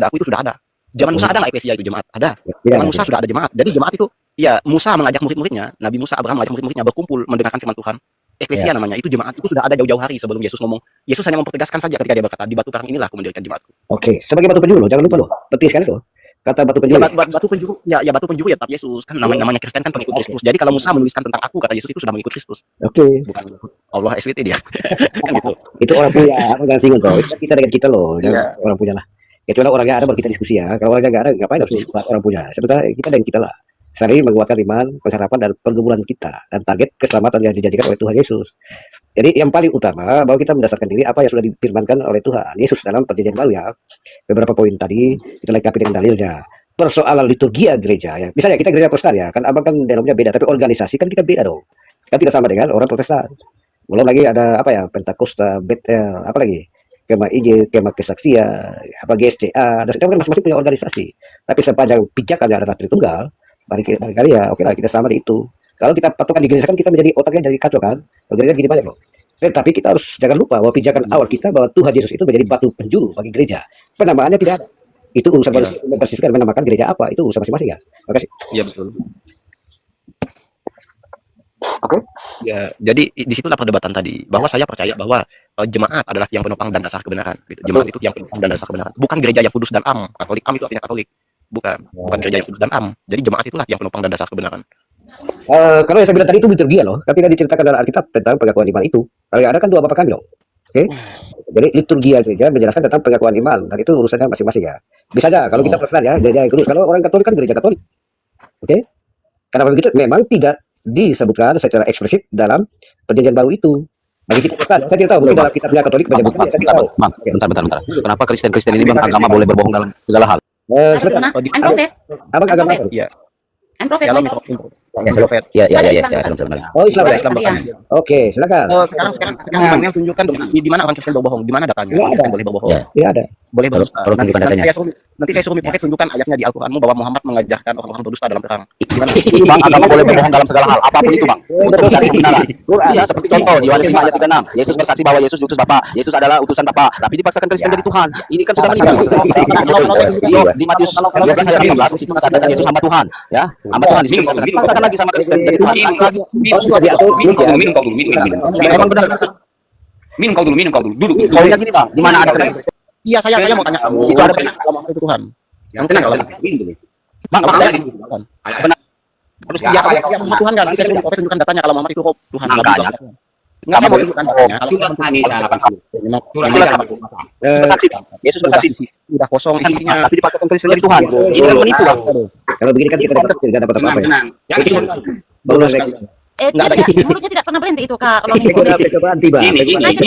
aku itu sudah ada. Zaman Musa ada nggak eklesia itu jemaat? Ada. Tidak Zaman ada. Musa sudah ada jemaat. Jadi jemaat itu ya Musa mengajak murid-muridnya, Nabi Musa Abraham mengajak murid-muridnya berkumpul mendengarkan firman Tuhan. Eklesia namanya itu jemaat itu sudah ada jauh-jauh hari sebelum Yesus ngomong. Yesus hanya mempertegaskan saja ketika dia berkata, di batu karang inilah aku mendirikan jemaatku. Oke, sebagai batu penjuru loh, jangan lupa loh. Penting sekali tuh. Kata batu Ya, penjuru. batu penjuru ya batu penjuru ya tetap Yesus kan namanya Kristen kan pengikut Kristus. Jadi kalau Musa menuliskan tentang aku kata Yesus itu sudah mengikut Kristus. Oke. Bukan Allah SWT dia. Kan gitu. Itu orang punya, apa jangan singgung tuh. Itu kita dengan kita loh, jangan Iya. orang punya lah. Kecuali orangnya ada baru kita diskusi ya. Kalau orangnya nggak ada, ngapain harus diskusi orang punya. Sebenarnya kita dan kita lah. Sering menguatkan iman, pengharapan dan pergumulan kita dan target keselamatan yang dijanjikan oleh Tuhan Yesus. Jadi yang paling utama bahwa kita mendasarkan diri apa yang sudah difirmankan oleh Tuhan Yesus dalam perjanjian baru ya. Beberapa poin tadi kita lengkapi dengan dalilnya. Persoalan liturgia gereja ya. Misalnya kita gereja Protestan ya, kan abang kan denominasinya beda, tapi organisasi kan kita beda dong. Kan tidak sama dengan orang Protestan. Belum lagi ada apa ya, Pentakosta, Betel, apa lagi? Kema Injil, Kema Kesaksian, apa GSCA, dan setiap kan masing-masing punya organisasi. Tapi sepanjang pijakannya adalah Tritunggal, barangkali ya oke lah kita sama di itu. Kalau kita patokan di gereja kan kita menjadi otaknya jadi kacau kan. Kalau gereja gini banyak loh. Tapi kita harus jangan lupa bahwa pijakan awal kita bahwa Tuhan Yesus itu menjadi batu penjuru bagi gereja. Penamaannya tidak ada. Itu urusan spesifik menamakan gereja apa, itu urusan masing-masing ya. Terima kasih. Iya betul. Oke. Ya, jadi di situ perdebatan tadi bahwa saya percaya bahwa jemaat adalah yang penopang dan dasar kebenaran. Gitu. Jemaat itu yang penopang dan dasar kebenaran. Bukan gereja yang kudus dan am. Katolik am itu artinya Katolik. Bukan gereja yang kudus dan am. Jadi jemaat itulah yang penopang dan dasar kebenaran. Kalau yang saya bilang tadi itu liturgia loh, tapi tidak diceritakan dalam Alkitab tentang pengakuan iman itu. Kalau yang ada kan dua bapak kami loh. Oke. Jadi liturgia saja menjelaskan tentang pengakuan iman dan itu urusannya masing-masing ya. Bisa aja kalau kita Protestan ya gereja yang kudus. Kalau orang Katolik kan gereja Katolik. Oke. Kenapa begitu? Memang tidak disebutkan secara eksplisit dalam perjanjian baru itu. Bagi kita Protestan, saya tidak tahu mungkin dalam kitabnya Katolik menyebutkan. Saya tidak tahu. Bentar. Kenapa Kristen ini bang agama boleh berbohong dalam segala hal? Sebentar. I'm prophet. Abang agama apa? Iya. I'm prophet. Shalom Prophet. Ya. Shalom. Oh Islam. Islam bertanya. Oke, silakan. Sekarang Bang Nel tunjukkan di mana orang Kristen berbohong, di mana datanya? Orang Kristen boleh berbohong. Ya. Tidak ada. Boleh berdusta. Tolong tunjukkan datanya. Nanti saya suruh Prophet tunjukkan ayatnya di Al-Qur'anmu bahwa Muhammad mengajarkan orang-orang berdusta dalam perang. Gimana? Bang, agama boleh berbohong dalam segala hal, apapun itu bang, untuk mencari kebenaran. Ya, seperti contoh di Yohanes 5 ayat 36, Yesus bersaksi bahwa Yesus diutus Bapa, Yesus adalah utusan Bapa, tapi dipaksakan Kristen jadi Tuhan. Ini kan sudah meninggal. Di Matius 12 ayat 15 di situ mengatakan Yesus hamba Tuhan, ya, hamba Tuhan di situ. Dipaksakan lagi sama Kristen jadi Tuhan. Lagi. Minum kau dulu. Emang benar. Minum kau dulu. Duduk. Poinnya gini bang, di mana ada Kristen? Iya, saya mau tanya kamu. Itu ada kalau Muhammad itu Tuhan. Yang tenang kalau minum dulu. Bang, Ada Tuhan. Benar. Terus iya, kalau Muhammad Tuhan kan, saya suruh Prophet tunjukkan datanya kalau Muhammad itu Tuhan. Makanya. Enggak, saya mau tunjukkan datanya. Kalau Surat An-Nisa 80. memang Surat memang An-Nisa 80. Bersaksi bang, Yesus bersaksi. udah kosong isinya. Tapi dipaksakan Kristen jadi Tuhan. Ini kan menipu bang. Kalau begini kan kita tidak dapat apa-apa ya. Tenang. Jangan Belum Nggak ada. Mulutnya tidak pernah berhenti itu Kak. Kalau minggu. cobaan tiba. Ini. Nah, itu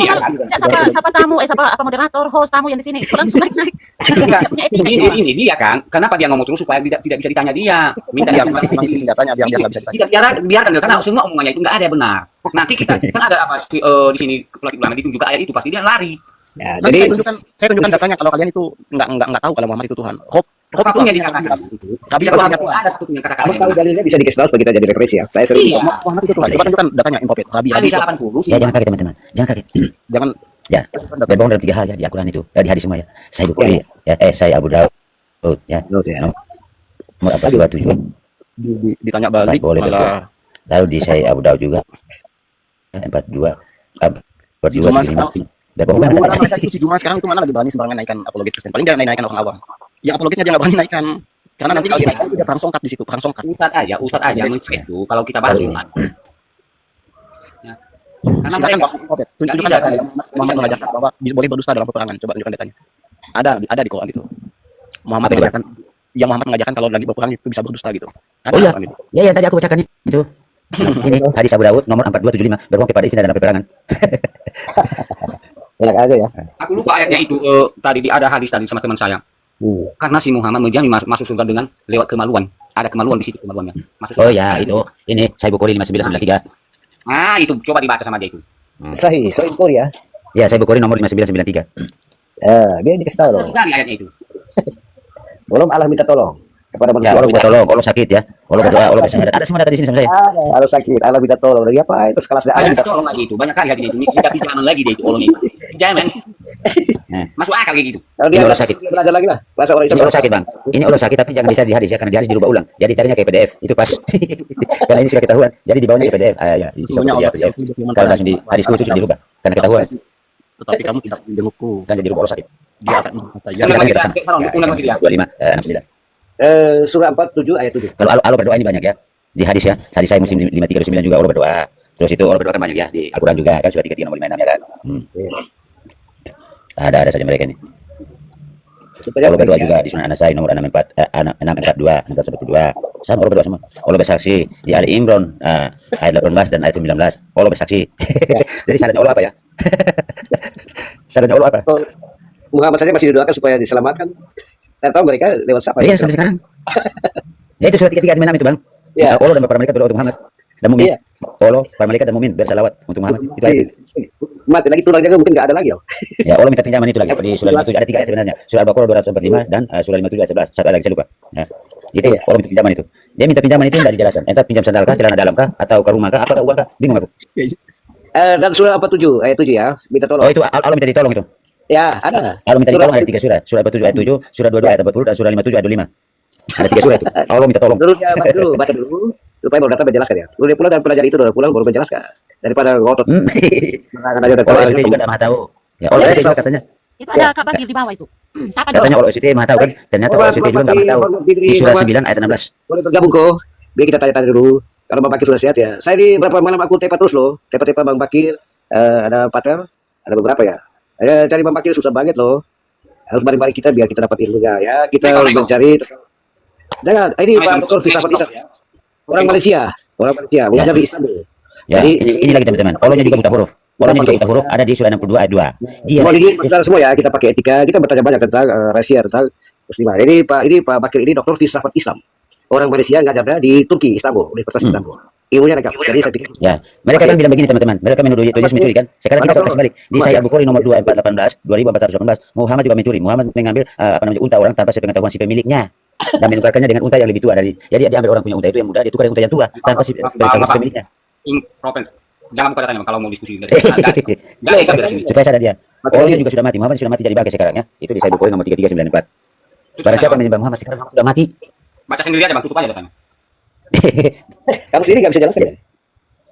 siapa tamu, siapa moderator, host tamu yang di sini. Langsung naik. Tidak punya etika. Ini dia kan. Kenapa dia ngomong terus supaya tidak bisa ditanya dia. Minta Iya, dia. memang senjatanya biar nggak bisa ditanya. Tidak biarkan karena semua omongannya itu nggak ada benar. Nanti kita kan ada apa di sini kelas ulama itu juga ayat itu pasti dia lari. Ya, Nanti jadi saya tunjukkan datanya kalau kalian itu nggak tahu kalau Muhammad itu Tuhan. Hope Apapun itu yang dikatakan artinya itu. Rabi itu Kalau artinya Tuhan. ada satu yang katakan. kamu tahu dalilnya bisa dikasih tahu supaya kita jadi referensi ya. Saya sering Iya. Muhammad itu Tuhan. Coba tunjukkan datanya Prophet. Rabi Hadis itu. 80 sih. Ya jangan kaget teman-teman, jangan kaget. Jangan Ya, berbohong dalam 3 hal ya di Al-Quran itu, di hadis semua ya. Saya Bukhari, ya, saya Abu Daud, ya. Nomor 427. ditanya balik Boleh malah Lalu di saya Abu Daud juga. 42. si Juma sekarang. Berbohong kan? Orang ada itu si Juma sekarang itu mana lagi berani sembarangan naikkan apologet Kristen. Paling dia naikkan orang awam. Yang apologetnya dia nggak berani naikkan. Karena nanti kalau dinaikkan itu dia perang songkat di situ, perang songkat. Ustad aja mencet itu kalau kita bahas umat. Ya. Karena Silakan mereka Pak Prophet, tunjukkan datanya. Muhammad mengajarkan bahwa boleh berdusta dalam peperangan. Coba tunjukkan datanya. Ada di Quran itu. Muhammad Apa itu, mengajarkan Muhammad mengajarkan kalau lagi berperang itu bisa berdusta gitu. Ada Oh iya. di Quran itu. Ya tadi aku bacakan itu. Ini hadis Abu Daud nomor 4275, berbohong kepada istri dalam peperangan. enak aja ya. aku lupa ayatnya itu tadi ada hadis tadi sama teman saya. Karena si Muhammad menjamin masuk surga dengan lewat kemaluan. Ada kemaluan di situ kemaluannya. Masuk surga. Oh ya, itu. Ini saya Bukhari 5993. Ah, itu coba dibaca sama dia itu. Sahih, Sahih Korea. Ya, saya Bukhari nomor 5993. Biar dikasih tahu loh. Dari ayatnya itu. Belum Allah minta tolong. kepada Ya, manusia. Allah minta tolong, Allah sakit ya. Allah berdoa, Allah bersyahadat. Ada semua data di sini sama saya. Kalau sakit, Allah minta tolong. Dari apa itu sekelas gak ada Banyak minta tolong lagi itu, banyak kali lagi itu. Minta pinjaman lagi dia itu Allah ini. Pinjaman. Masuk akal kayak gitu. Kalau Ini dia Allah sakit. dia belajar lagi lah. Bahasa orang Ini Islam. Allah sakit bang. Ini Allah sakit tapi jangan bisa di hadis ya, karena di hadis dirubah ulang. Jadi carinya kayak PDF itu pas. Karena ini sudah ketahuan. Jadi dibawanya ke PDF. Ya, itu Sesungguhnya seperti Allah PDF. itu berfirman Kalau pada langsung di hadisku itu sudah dirubah. Karena ketahuan tetapi kamu tidak menjengukku. kan jadi dirubah Allah sakit. Dia akan berkata, ya, Ulang lagi, kita Kak. sama. Sarong, ulang lagi dia. 25, 69. Surah 47 ayat 7. Kalau Allah berdoa ini banyak ya. Di hadis ya. Hadis saya Muslim 539 juga Allah berdoa. Terus itu Allah berdoa kan banyak ya. Di Al-Quran juga kan surah 33 nomor 56 ya kan. Ada saja mereka ini. Supaya Allah berdoa juga di Sunan An-Nasai nomor 642, 642. Sama Allah berdoa sama. Allah bersaksi di Ali Imran ayat 18 dan ayat 19. Allah bersaksi. Jadi syaratnya Allah apa ya? Syaratnya Allah apa? Muhammad saja masih didoakan supaya diselamatkan. Dan tahu mereka lewat siapa? Iya sampai sekarang. Ya itu surat 33 86 itu bang. Iya. Allah dan para malaikat berdoa untuk Muhammad dan Mumin. Iya. Allah, para malaikat dan Mumin bersalawat untuk Muhammad. Itu ayat itu. Mati lagi tulang jaga mungkin nggak ada lagi loh. Ya Allah minta pinjaman itu lagi di surah 57 ada 3 ayat sebenarnya. Surah Al-Baqarah 245 dan surah 57 ayat 11. Satu ayat lagi saya lupa. Ya. Itu Allah minta pinjaman itu. Dia minta pinjaman itu tidak dijelaskan. Entah pinjam sandal kah, celana dalam kah, atau ke rumah kah, apakah uang kah? Bingung aku. Dan surah 47 ayat 7 ya, minta tolong. Oh itu Allah minta ditolong itu. Ya, ada. Allah minta ditolong ada 3 surah. Surah 47 ayat 7, surah 22 ayat 40 dan surah 57 ayat 25. Ada 3 surah itu. Allah minta tolong. Dulu ya, baca dulu supaya baru datang menjelaskan ya. Dulu dia pulang dan pelajari itu udah pulang baru menjelaskan daripada ngotot. Menerangkan aja dan Allah SWT juga tidak maha tahu. Ya Allah SWT juga katanya. Itu ada Kak Bagir di bawah itu. Siapa Katanya Allah SWT maha tahu kan. Ternyata Allah SWT juga nggak maha tahu. Di surah 9 ayat 16. Boleh bergabung kok. Biar kita tanya-tanya dulu. Kalau Bang Bakir sudah sehat ya. Saya di beberapa malam aku tepa terus loh. Tepa-tepa Bang Bakir. Ada partner. Ada beberapa ya. Cari Bang Bakir susah banget loh. Harus bareng-bareng kita biar kita dapat ilmunya ya. Kita mencari. Jangan. Ini Pak Dr. Fisafat Islam ya. Orang Malaysia. Orang Malaysia. Bukan Ya. dari Istanbul. Ya, Jadi ini lagi teman-teman. Allahnya juga buta huruf. Allahnya juga buta huruf ada di surah 62 ayat 2. Dia mau ini saudara semua ya, kita pakai etika, kita bertanya banyak tentang rahasia tentang muslimah. Ini Pak Bakir ini dokter filsafat Islam. Orang Malaysia ngajarnya di Turki, Istanbul, Universitas Istanbul. Ilmunya lengkap. Jadi saya pikir ya, mereka kan bilang begini teman-teman. Mereka menuduh Yesus mencuri kan. Sekarang kita kasih balik. Di Sahih Al-Bukhari nomor 2418, 2418, Muhammad juga mencuri. Muhammad mengambil unta orang tanpa sepengetahuan si pemiliknya dan menukarkannya dengan unta yang lebih tua dari. Jadi dia ambil orang punya unta itu yang muda, dia tukar dengan unta yang tua tanpa sepengetahuan si pemiliknya. Province. Jangan buka datanya kalau mau diskusi. Enggak bisa dari sini. Supaya sadar dia. Orangnya juga sudah mati. Muhammad sudah mati jadi bangkai sekarang ya. Itu di Sahih Bukhari nomor 3394. Barang siapa menyembah Muhammad sekarang sudah mati. Baca sendiri aja Bang, tutup aja datanya. kamu sendiri nggak bisa jelaskan ya.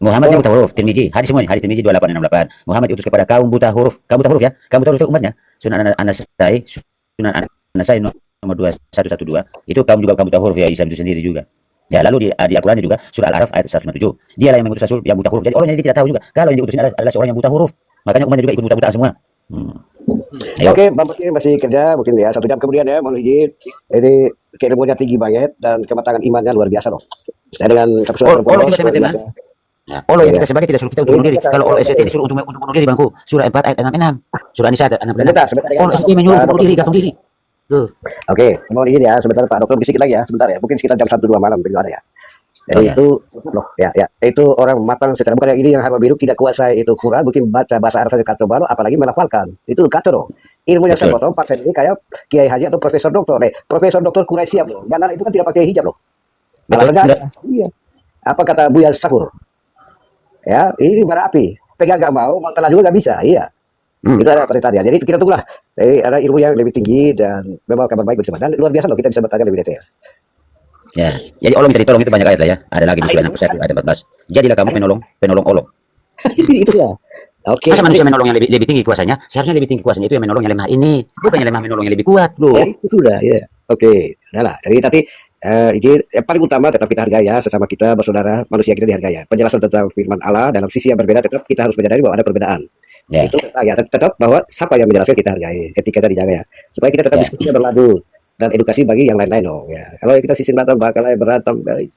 Muhammad yang buta huruf, Tirmizi, hadis semua ini, hadis Tirmizi 2868. Muhammad diutus kepada kaum buta huruf. Kaum buta huruf ya. Kaum buta huruf itu umatnya. Sunan An-Nasai, Sunan An-Nasai nomor 2112. Itu kaum juga kaum buta huruf ya, Islam itu sendiri juga. Ya, lalu di Al-Qur'an juga surah Al-Araf ayat 197. Dialah yang mengutus rasul yang buta huruf. Jadi orang yang tidak tahu juga kalau yang diutus ini adalah seorang yang buta huruf. Makanya umatnya juga ikut buta-butaan semua. Ayo. Oke, Bang Bakir masih kerja mungkin ya 1 jam kemudian ya, mohon izin. Ini keilmuannya tinggi banget dan kematangan imannya luar biasa loh. Saya dengan Allah juga luar biasa. Ya, Allah yang kita sebagai tidak suruh kita untuk bunuh diri. Kalau Allah SWT disuruh untuk bunuh diri bangku. Surah 4 ayat 66. Surah An-Nisa ayat 66. Allah SWT menyuruh bunuh diri, gantung diri. Tuh. Oke, mohon izin ya sebentar Pak Dokter, sedikit lagi ya, sebentar ya. Mungkin sekitar jam 1-2 malam beliau ada ya. Jadi itu loh ya itu orang matang secara bukan yang ini yang harba biru tidak kuasai itu Quran, mungkin baca bahasa Arab saja kacau balau apalagi melafalkan. Itu kacau dong. Ilmunya saya potong Pak saya ini kayak Kiai Haji atau Profesor Doktor. Profesor Doktor Quraisy siap loh. Dan itu kan tidak pakai hijab loh. Alasannya ada. Iya. Apa kata Buya Sakur? Ya, ini bara api. Pegang gak mau telan juga gak bisa. Iya. Itu ada perintahnya. Jadi kita tunggulah. Jadi ada ilmu yang lebih tinggi dan memang kabar baik bersama. Dan luar biasa loh kita bisa bertanya lebih detail. Ya, jadi Allah minta ditolong itu banyak ayat lah ya. Ada lagi di surah 61 ayat 14. Jadilah kamu penolong Allah. Itu ya. Oke. Masa manusia menolong yang lebih tinggi kuasanya? Seharusnya lebih tinggi kuasanya itu yang menolong yang lemah ini, bukan yang lemah menolong yang lebih kuat, loh. Itu sudah ya. Oke. Udahlah. Jadi nanti ini yang paling utama tetap kita hargai ya sesama kita bersaudara manusia kita dihargai ya. Penjelasan tentang firman Allah dalam sisi yang berbeda tetap kita harus menyadari bahwa ada perbedaan. Ya. Itu ya tetap bahwa siapa yang menjelaskan kita hargai, etika kita dijaga ya. Supaya kita tetap diskusinya berlanjut dan edukasi bagi yang lain-lain loh ya. Kalau kita sisi berantem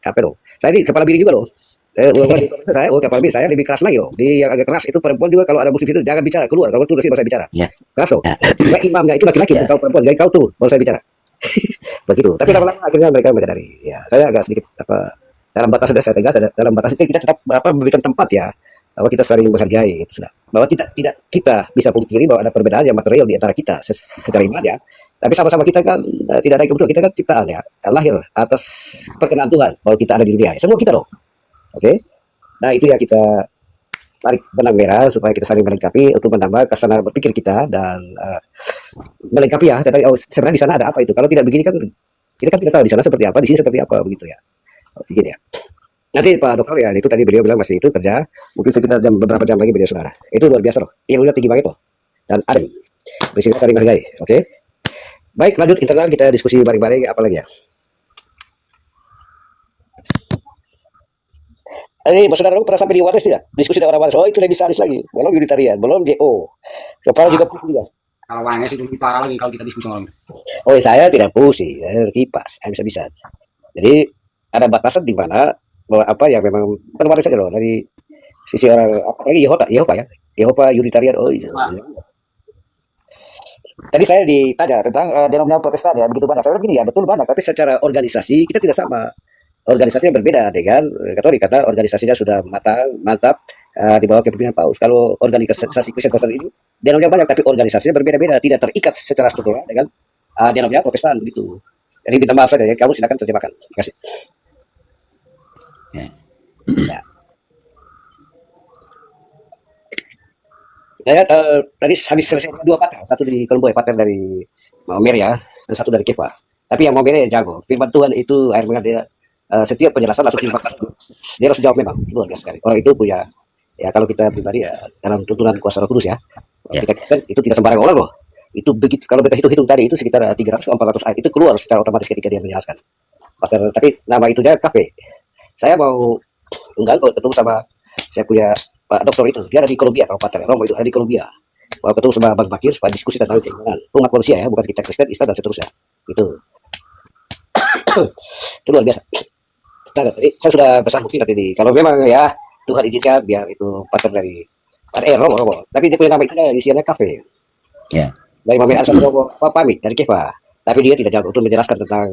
capek loh. Saya ini kepala biri juga loh. Saya kepala biri saya lebih keras lagi loh. Di yang agak keras itu perempuan juga kalau ada musuh itu jangan bicara keluar. Kalau turun sih baru saya bicara. Ya. Keras loh. Nah, imamnya itu laki-laki bukan perempuan. Jadi kau turun baru saya bicara. Begitu. Tapi lama-lama akhirnya mereka menyadari. Ya, saya agak sedikit dalam batas sudah saya tegas. Dalam batas itu kita tetap memberikan tempat ya. Bahwa kita saling menghargai itu sudah. Bahwa tidak kita bisa pungkiri bahwa ada perbedaan yang material di antara kita secara iman ya. Tapi sama-sama kita kan tidak ada kebetulan, kita kan ciptaan ya, lahir atas perkenan Tuhan bahwa kita ada di dunia. Semua kita loh. Oke. Nah, itu ya kita tarik benang merah supaya kita saling melengkapi untuk menambah kesana berpikir kita dan melengkapi ya. Tetapi sebenarnya di sana ada apa itu? Kalau tidak begini kan kita kan tidak tahu di sana seperti apa, di sini seperti apa begitu ya. Begini ya. Nanti Pak Dokter ya, itu tadi beliau bilang masih itu kerja, mungkin sekitar beberapa jam lagi beliau saudara. Itu luar biasa loh. Ilmunya tinggi banget loh. Dan ada prinsipnya saling menghargai. Oke. Baik, lanjut internal kita diskusi bareng-bareng apa lagi ya. Saudara pernah sampai di Wallace tidak? Diskusi dengan orang Wallace. Oh, itu lebih sadis lagi. Belum Unitarian, belum GO. Kepala juga pusing juga. Kalau Wallace itu lebih parah lagi kalau kita diskusi sama orang. Oh, saya tidak pusing, saya kipas, saya bisa-bisa. Jadi ada batasan di mana bahwa apa yang memang terbatas saja loh dari sisi orang apa lagi Yehova ya. Yehova Unitarian. Oh iya. Tadi saya ditanya tentang denominasi Protestan ya, begitu banyak. Saya bilang gini ya, betul banyak, tapi secara organisasi kita tidak sama. Organisasinya berbeda dengan Katolik karena organisasinya sudah mantap di bawah kepemimpinan Paus. Kalau organisasi Kristen Protestan ini denominasinya banyak, tapi organisasinya berbeda-beda, tidak terikat secara struktural dengan denominasi Protestan begitu. Jadi minta maaf saja, ya. Kamu silakan terjemahkan. Terima kasih. Ya. Saya tadi habis selesai 2 pater, satu dari Kolombo pater dari Maumere ya, dan satu dari Kepa. Tapi yang Maumere jago. Firman Tuhan itu air mengalir dia setiap penjelasan langsung dia langsung jawab memang luar biasa sekali. Orang itu punya ya kalau kita pribadi ya dalam tuntunan kuasa Roh Kudus ya. Kita itu tidak sembarang orang loh. Itu begitu kalau kita hitung tadi itu sekitar 300 400 ayat itu keluar secara otomatis ketika dia menjelaskan. Tapi nama itunya KP. Saya mau undang ketemu sama saya punya Pak Dokter itu, dia ada di Kolombia, kalau Pater Romo itu ada di Kolombia. Mau ketemu sama Bang Bakir supaya diskusi tentang keimanan umat manusia ya, bukan kita Kristen, Islam dan seterusnya. Itu luar biasa. Nah, tadi saya sudah pesan mungkin nanti kalau memang ya Tuhan izinkan biar itu Pater dari Pater Romo. Tapi dia punya nama itu isinya kafe. Ya. Dari Mamen Ansar Romo pamit dari Kefa. Tapi dia tidak jago untuk menjelaskan tentang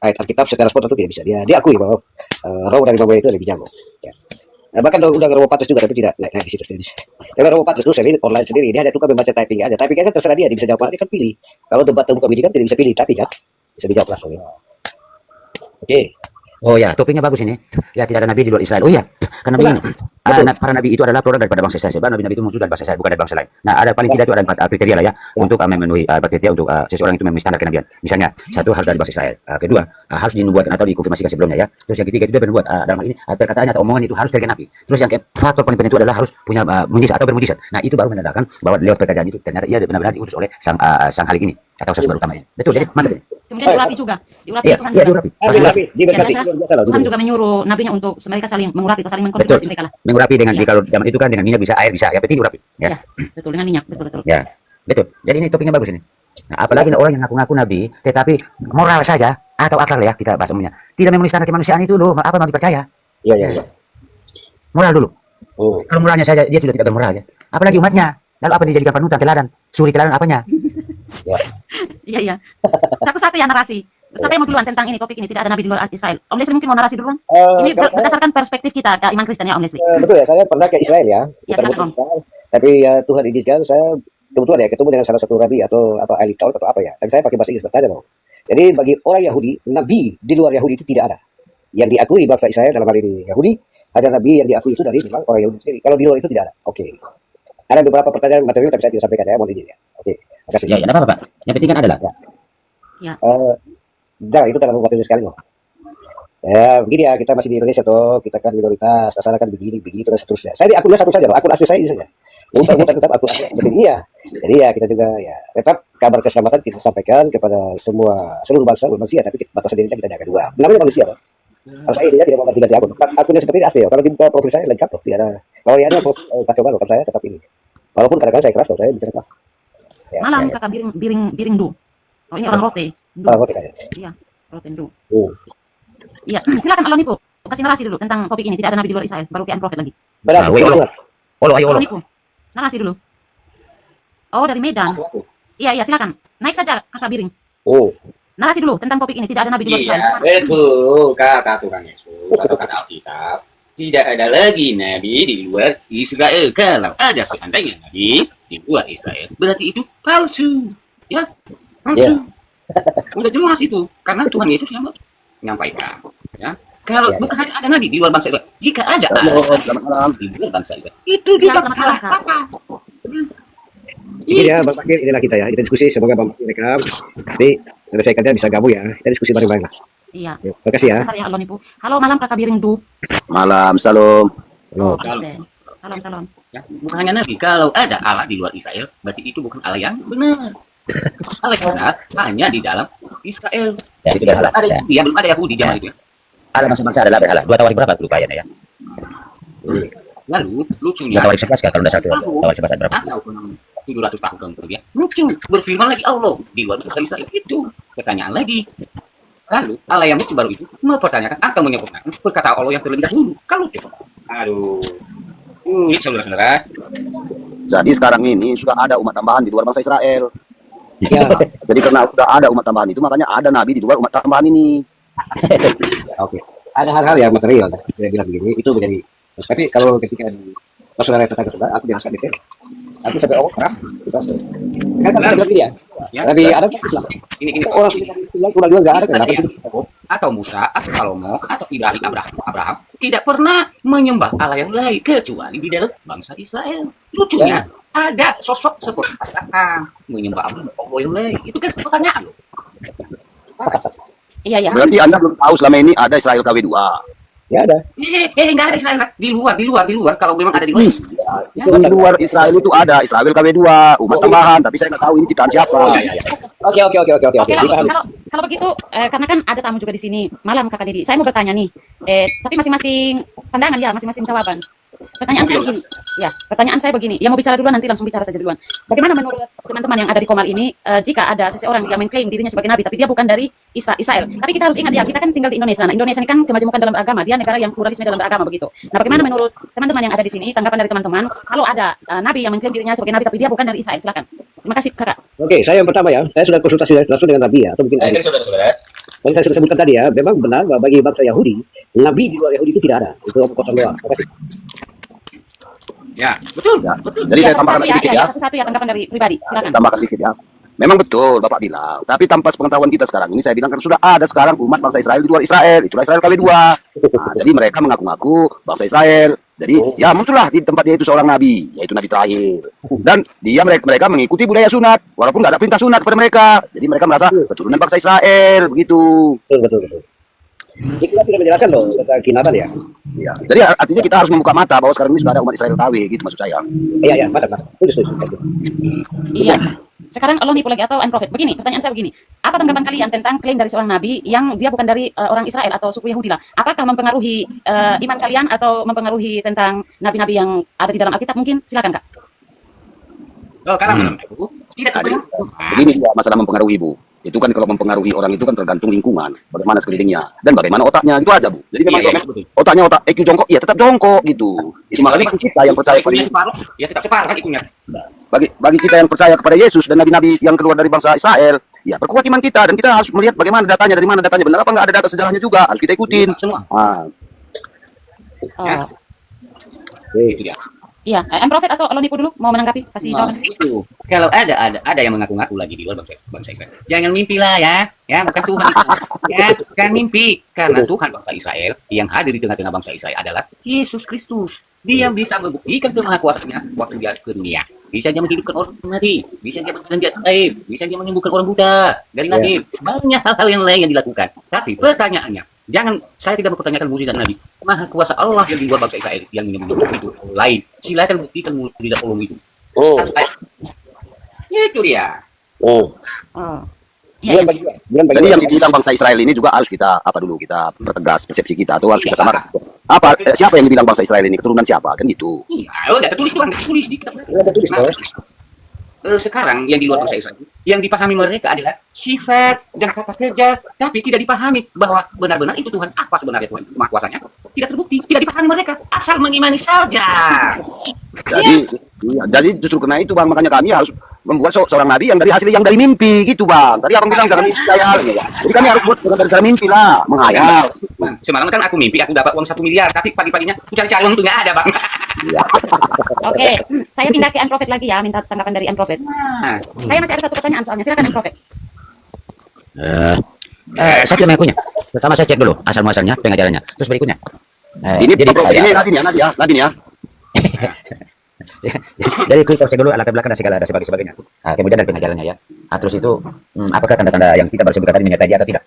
ayat Alkitab secara spontan itu tidak bisa. Dia akui bahwa Romo dari Mamen itu lebih jago. Ya. Nah, bahkan udah Romo Patus juga tapi tidak naik di situ sendiri. Tapi Romo Patus itu selain online sendiri, dia hanya tukar membaca typing aja. Typing kan terserah dia bisa jawab, dia kan pilih. Kalau debat terbuka begini kan tidak bisa pilih, tapi kan bisa dijawab langsung. Oke. Oh ya, topiknya bagus ini. Ya, tidak ada nabi di luar Israel. Oh iya, karena begini. Para nabi itu adalah produk daripada bangsa Israel. Sebab nabi-nabi itu muncul dari bangsa Israel, bukan dari bangsa lain. Nah, ada paling tidak itu ada 4 kriteria lah ya untuk memenuhi 4 kriteria untuk seseorang itu memenuhi standar kenabian. Misalnya, 1 harus dari bangsa Israel. Kedua, harus dinubuatkan atau dikonfirmasikan sebelumnya ya. Terus yang ketiga itu dia bernubuat. Dalam hal ini perkataannya atau omongan itu harus dari nabi. Terus yang faktor paling penting itu adalah harus punya mujizat atau bermujizat. Nah, itu baru menandakan bahwa lewat pekerjaan itu ternyata ia benar-benar diutus oleh sang Halik ini atau sosok utama ini. Betul, jadi mantap ini. Kemudian diurapi juga. Diurapi Iya, Tuhan iya, juga. diurapi. Tuhan juga menyuruh nabinya untuk mereka saling mengurapi atau saling mengkonfirmasi mereka lah. Mengurapi dengan kalau zaman itu kan dengan minyak bisa, air bisa, ya penting diurapi. Ya. Betul, dengan minyak, betul. Ya, betul. Jadi ini topiknya bagus ini. Nah, apalagi orang yang ngaku-ngaku nabi, tetapi moral saja atau akal ya kita bahas umumnya. Tidak memenuhi standar kemanusiaan itu loh, apa mau dipercaya? Iya. Moral dulu. Oh. Kalau moralnya saja dia sudah tidak bermoral ya. Apalagi umatnya. Lalu apa dijadikan panutan, teladan? Suri teladan apanya? Iya. Satu-satu ya narasi. Siapa yang mau duluan tentang ini topik ini tidak ada nabi di luar Israel? Om Leslie mungkin mau narasi duluan. Ini berdasarkan perspektif kita iman Kristen ya Om Leslie. Betul ya, saya pernah ke Israel ya. Silakan, Om. Tapi ya Tuhan izinkan saya kebetulan ya ketemu dengan salah satu rabi atau ahli Taurat atau apa ya. Dan saya pakai bahasa Inggris bertanya loh. Jadi bagi orang Yahudi, nabi di luar Yahudi itu tidak ada. Yang diakui bangsa Israel dalam hal ini Yahudi, ada nabi yang diakui itu dari memang orang Yahudi sendiri. Kalau di luar itu tidak ada. Oke. Ada beberapa pertanyaan material tapi saya tidak sampaikan ya, mohon izin ya. Oke. Terima kasih. Ya, tidak apa-apa, Pak. Yang penting kan adalah. Ya. Jangan itu dalam waktu sekali loh. Ya begini ya, kita masih di Indonesia toh, kita kan minoritas, masalah kan begini dan seterusnya. Saya di akunnya satu saja loh, akun asli saya ini saja. Muter-muter tetap akun asli seperti ini ya. Jadi ya kita juga ya tetap kabar keselamatan kita sampaikan kepada seluruh bangsa manusia, tapi batasan dirinya kita jaga juga. Namanya manusia loh. Kalau saya dia tidak mau ganti akun. Akunnya seperti ini asli loh. Kalau di profil saya lengkap loh, tidak ada. Kalau dia ada kacau balau, kan saya tetap ini. Walaupun kadang-kadang saya keras loh, saya bicara keras. Ya, Malam kakak biring du. Oh ini orang rote. Rote kayaknya. Iya, rote du. Iya, silakan Alon Nipo. Kasih narasi dulu tentang topik ini. Tidak ada nabi di luar Israel. Baru kian profet lagi. Benar. Alon Nipo. Narasi dulu. Oh dari Medan. Iya silakan. Naik saja kakak biring. Narasi dulu tentang topik ini. Tidak ada nabi di luar Israel. Iya, betul kata Tuhan Yesus atau kata Alkitab. Tidak ada lagi nabi di luar Israel. Kalau ada seandainya nabi di luar Israel, berarti itu palsu. Ya, palsu. Udah jelas itu, karena Tuhan Yesus yang menyampaikan. Ya. Kalau bukan hanya ada nabi di luar bangsa Israel, jika ada Selamat malam. di luar bangsa Israel, itu juga Selamat salah malam, Kak. apa? Jadi ya Bang Fakir, inilah kita ya. Kita diskusi, semoga Bang Fakir rekam. Nanti selesaikannya bisa gabung ya. Kita diskusi bareng-bareng lah. Iya. Ya, terima kasih ya. Sebentar ya, Alon Ibu. Halo, malam Kakak Biring Du. Malam, salam. Halo. Salam, salam. Ya, bukan hanya nabi, kalau ada Allah di luar Israel, berarti itu bukan Allah yang benar. Allah yang benar hanya di dalam Israel. Ya, itu berhala. Ada Ya. Yahudi, ya belum ada Yahudi zaman itu ya. Ada bangsa-bangsa adalah berhala. 2 Tawarik berapa? Aku lupa ya. Lalu 2 lucunya Tawarik 11 kan? Kalau tidak salah Tawarik 11 ada berapa? atau 700 tahun kemudian lucu berfirman lagi Allah di luar bangsa Israel itu. Pertanyaan lagi. Lalu Allah yang lucu baru itu mempertanyakan atau menyempurnakan perkataan Allah yang terlebih dahulu. Kalau lucu. Aduh. Ini saudara-saudara. Jadi sekarang ini sudah ada umat tambahan di luar bangsa Israel. Ya, Jadi karena sudah ada umat tambahan itu, makanya ada nabi di luar umat tambahan ini. oke. Ada hal-hal yang material, saya bilang begini, itu menjadi. Tapi kalau ketika pas saudara tetangga sebelah, aku jelaskan detail. Nanti sampai keras, kita kan ada bilang gini ya. Ya, Tapi ada Islam. ini Orang sudah kurang juga nggak ada. Kenapa sih? atau Musa atau Salomo atau Ibrahim Abraham tidak pernah menyembah Allah yang lain kecuali di dalam bangsa Israel. Lucunya ada sosok seperti Abraham menyembah Allah yang lain. Itu kan pertanyaan loh. Iya, ya. Berarti Anda belum tahu selama ini ada Israel KW2. Ya ada. Nggak ada Israel di luar. Kalau memang ada di luar. Ya. Di luar Israel itu ada Israel KW2, umat tambahan, tapi saya nggak tahu ini ciptaan siapa. Oke. Oke, Dipahami. kalau begitu, karena kan ada tamu juga di sini. Malam Kakak Didi. Saya mau bertanya nih. Tapi masing-masing pandangan ya, masing-masing jawaban. Pertanyaan saya begini. Ya, pertanyaan saya begini. Yang mau bicara duluan nanti langsung bicara saja duluan. Bagaimana menurut teman-teman yang ada di Komal ini, jika ada seseorang yang mengklaim dirinya sebagai nabi, tapi dia bukan dari Israel. Tapi kita harus ingat ya, kita kan tinggal di Indonesia. Nah, Indonesia ini kan kemajemukan dalam agama. Dia negara yang pluralisme dalam beragama begitu. Nah, bagaimana menurut teman-teman yang ada di sini, tanggapan dari teman-teman, kalau ada nabi yang mengklaim dirinya sebagai nabi, tapi dia bukan dari Israel? Silakan. Terima kasih, Kakak. Oke, saya yang pertama ya. Saya sudah konsultasi langsung dengan Nabi ya, atau mungkin tadi. Saudara-saudara. Yang saya sudah sebutkan tadi ya, memang benar bahwa bagi bangsa Yahudi, nabi di luar Yahudi itu tidak ada. Itu kosong doang. Terima kasih. Ya, betul. Ya. Betul. Jadi saya satu-satu tambahkan sedikit ya. Satu-satu ya tanggapan dari pribadi. Silakan. Tambahkan sedikit ya. Memang betul Bapak bilang, tapi tanpa sepengetahuan kita sekarang ini saya bilang kan sudah ada sekarang umat bangsa Israel di luar Israel, itulah Israel KW2. Nah, jadi mereka mengaku-ngaku bangsa Israel. Jadi ya muncullah di tempat dia itu seorang nabi, yaitu nabi terakhir. Dan mereka mengikuti budaya sunat, walaupun nggak ada perintah sunat kepada mereka. Jadi mereka merasa keturunan bangsa Israel begitu. Betul. Kita sudah menjelaskan loh tentang kinaban ya. Ya. Jadi artinya kita harus membuka mata bahwa sekarang ini sudah ada umat Israel KW gitu maksud saya. Iya, mantap. Betul. Iya. Sekarang Allah nipu lagi atau I'm prophet. Begini, pertanyaan saya begini. Apa tanggapan kalian tentang klaim dari seorang nabi yang dia bukan dari orang Israel atau suku Yahudi lah? Apakah mempengaruhi iman kalian atau mempengaruhi tentang nabi-nabi yang ada di dalam Alkitab mungkin? Silakan, Kak. Oh, karena itu tidak terpengaruh. Begini ya masalah mempengaruhi Bu. Itu kan kalau mempengaruhi orang itu kan tergantung lingkungan, bagaimana sekelilingnya dan bagaimana otaknya itu aja Bu. Jadi memang Iya, kalau betul. otaknya otak EQ jongkok, ya tetap jongkok gitu. Itu makanya kita yang percaya pada Yesus. separuh, ya tetap separuh kan ikunya. Bagi kita yang percaya kepada Yesus dan nabi-nabi yang keluar dari bangsa Israel, ya perkuat iman kita dan kita harus melihat bagaimana datanya, dari mana datanya, benar apa nggak ada data sejarahnya juga harus kita ikutin. Semua. Ah, Ya. Oh, Itu dia. iya, I'm prophet atau Allah nipu dulu? Mau menanggapi? Kasih Nah, jawaban. itu. Kalau ada yang mengaku-ngaku lagi di luar bangsa Israel. Jangan mimpi lah ya. Ya, bukan Tuhan. Ya, bukan mimpi. Karena Tuhan bangsa Israel yang hadir di tengah-tengah bangsa Israel adalah Yesus Kristus. Dia bisa membuktikan kemahakuasaannya waktu dia ke dunia. Bisa dia menghidupkan orang mati, bisa dia menjalan di atas air, bisa dia menyembuhkan orang buta dari Nabi. Banyak hal-hal yang lain yang dilakukan. Tapi pertanyaannya, saya tidak mempertanyakan mukjizat Nabi. Maha kuasa Allah yang di luar bangsa Israel yang menyembuhkan itu lain. Silakan buktikan mukjizat Allah itu. Itu dia. Oh. Iya, jadi yang dibilang bangsa Israel ini juga harus kita kita pertegas persepsi kita atau harus kita samakan. Siapa yang dibilang bangsa Israel ini, keturunan siapa kan gitu. Iya, udah tertulis tuh, tertulis di kitab. Sekarang yang di luar bangsa Israel, yang dipahami mereka adalah sifat dan kata kerja, tapi tidak dipahami bahwa benar-benar itu Tuhan apa sebenarnya Tuhan maha kuasanya. Tidak terbukti, tidak dipahami mereka, asal mengimani saja. Jadi justru karena itu Bang, makanya kami harus membuat seorang nabi yang dari mimpi gitu Bang. Tadi Abang bilang jangan mimpi khayal gitu. Jadi kami harus buat dari mimpi lah, menghayal. Semalam kan aku mimpi aku dapat uang 1 miliar, tapi pagi-paginya aku cari-cari uang itu nggak ada Bang. Oke, saya pindah ke Unprophet lagi ya, minta tanggapan dari Unprophet. Nah, Saya masih ada satu pertanyaan soalnya, silakan Unprophet. Saya tidak mengakunya. Pertama saya cek dulu asal muasalnya, pengajarannya. Terus berikutnya. Ini Jadi ini Nadine ya. jadi kita cek dulu latar belakang dan segala dan sebagainya. Kemudian dari pengajarannya ya. Terus itu apakah tanda-tanda yang kita baru sebutkan tadi menyertai dia atau tidak?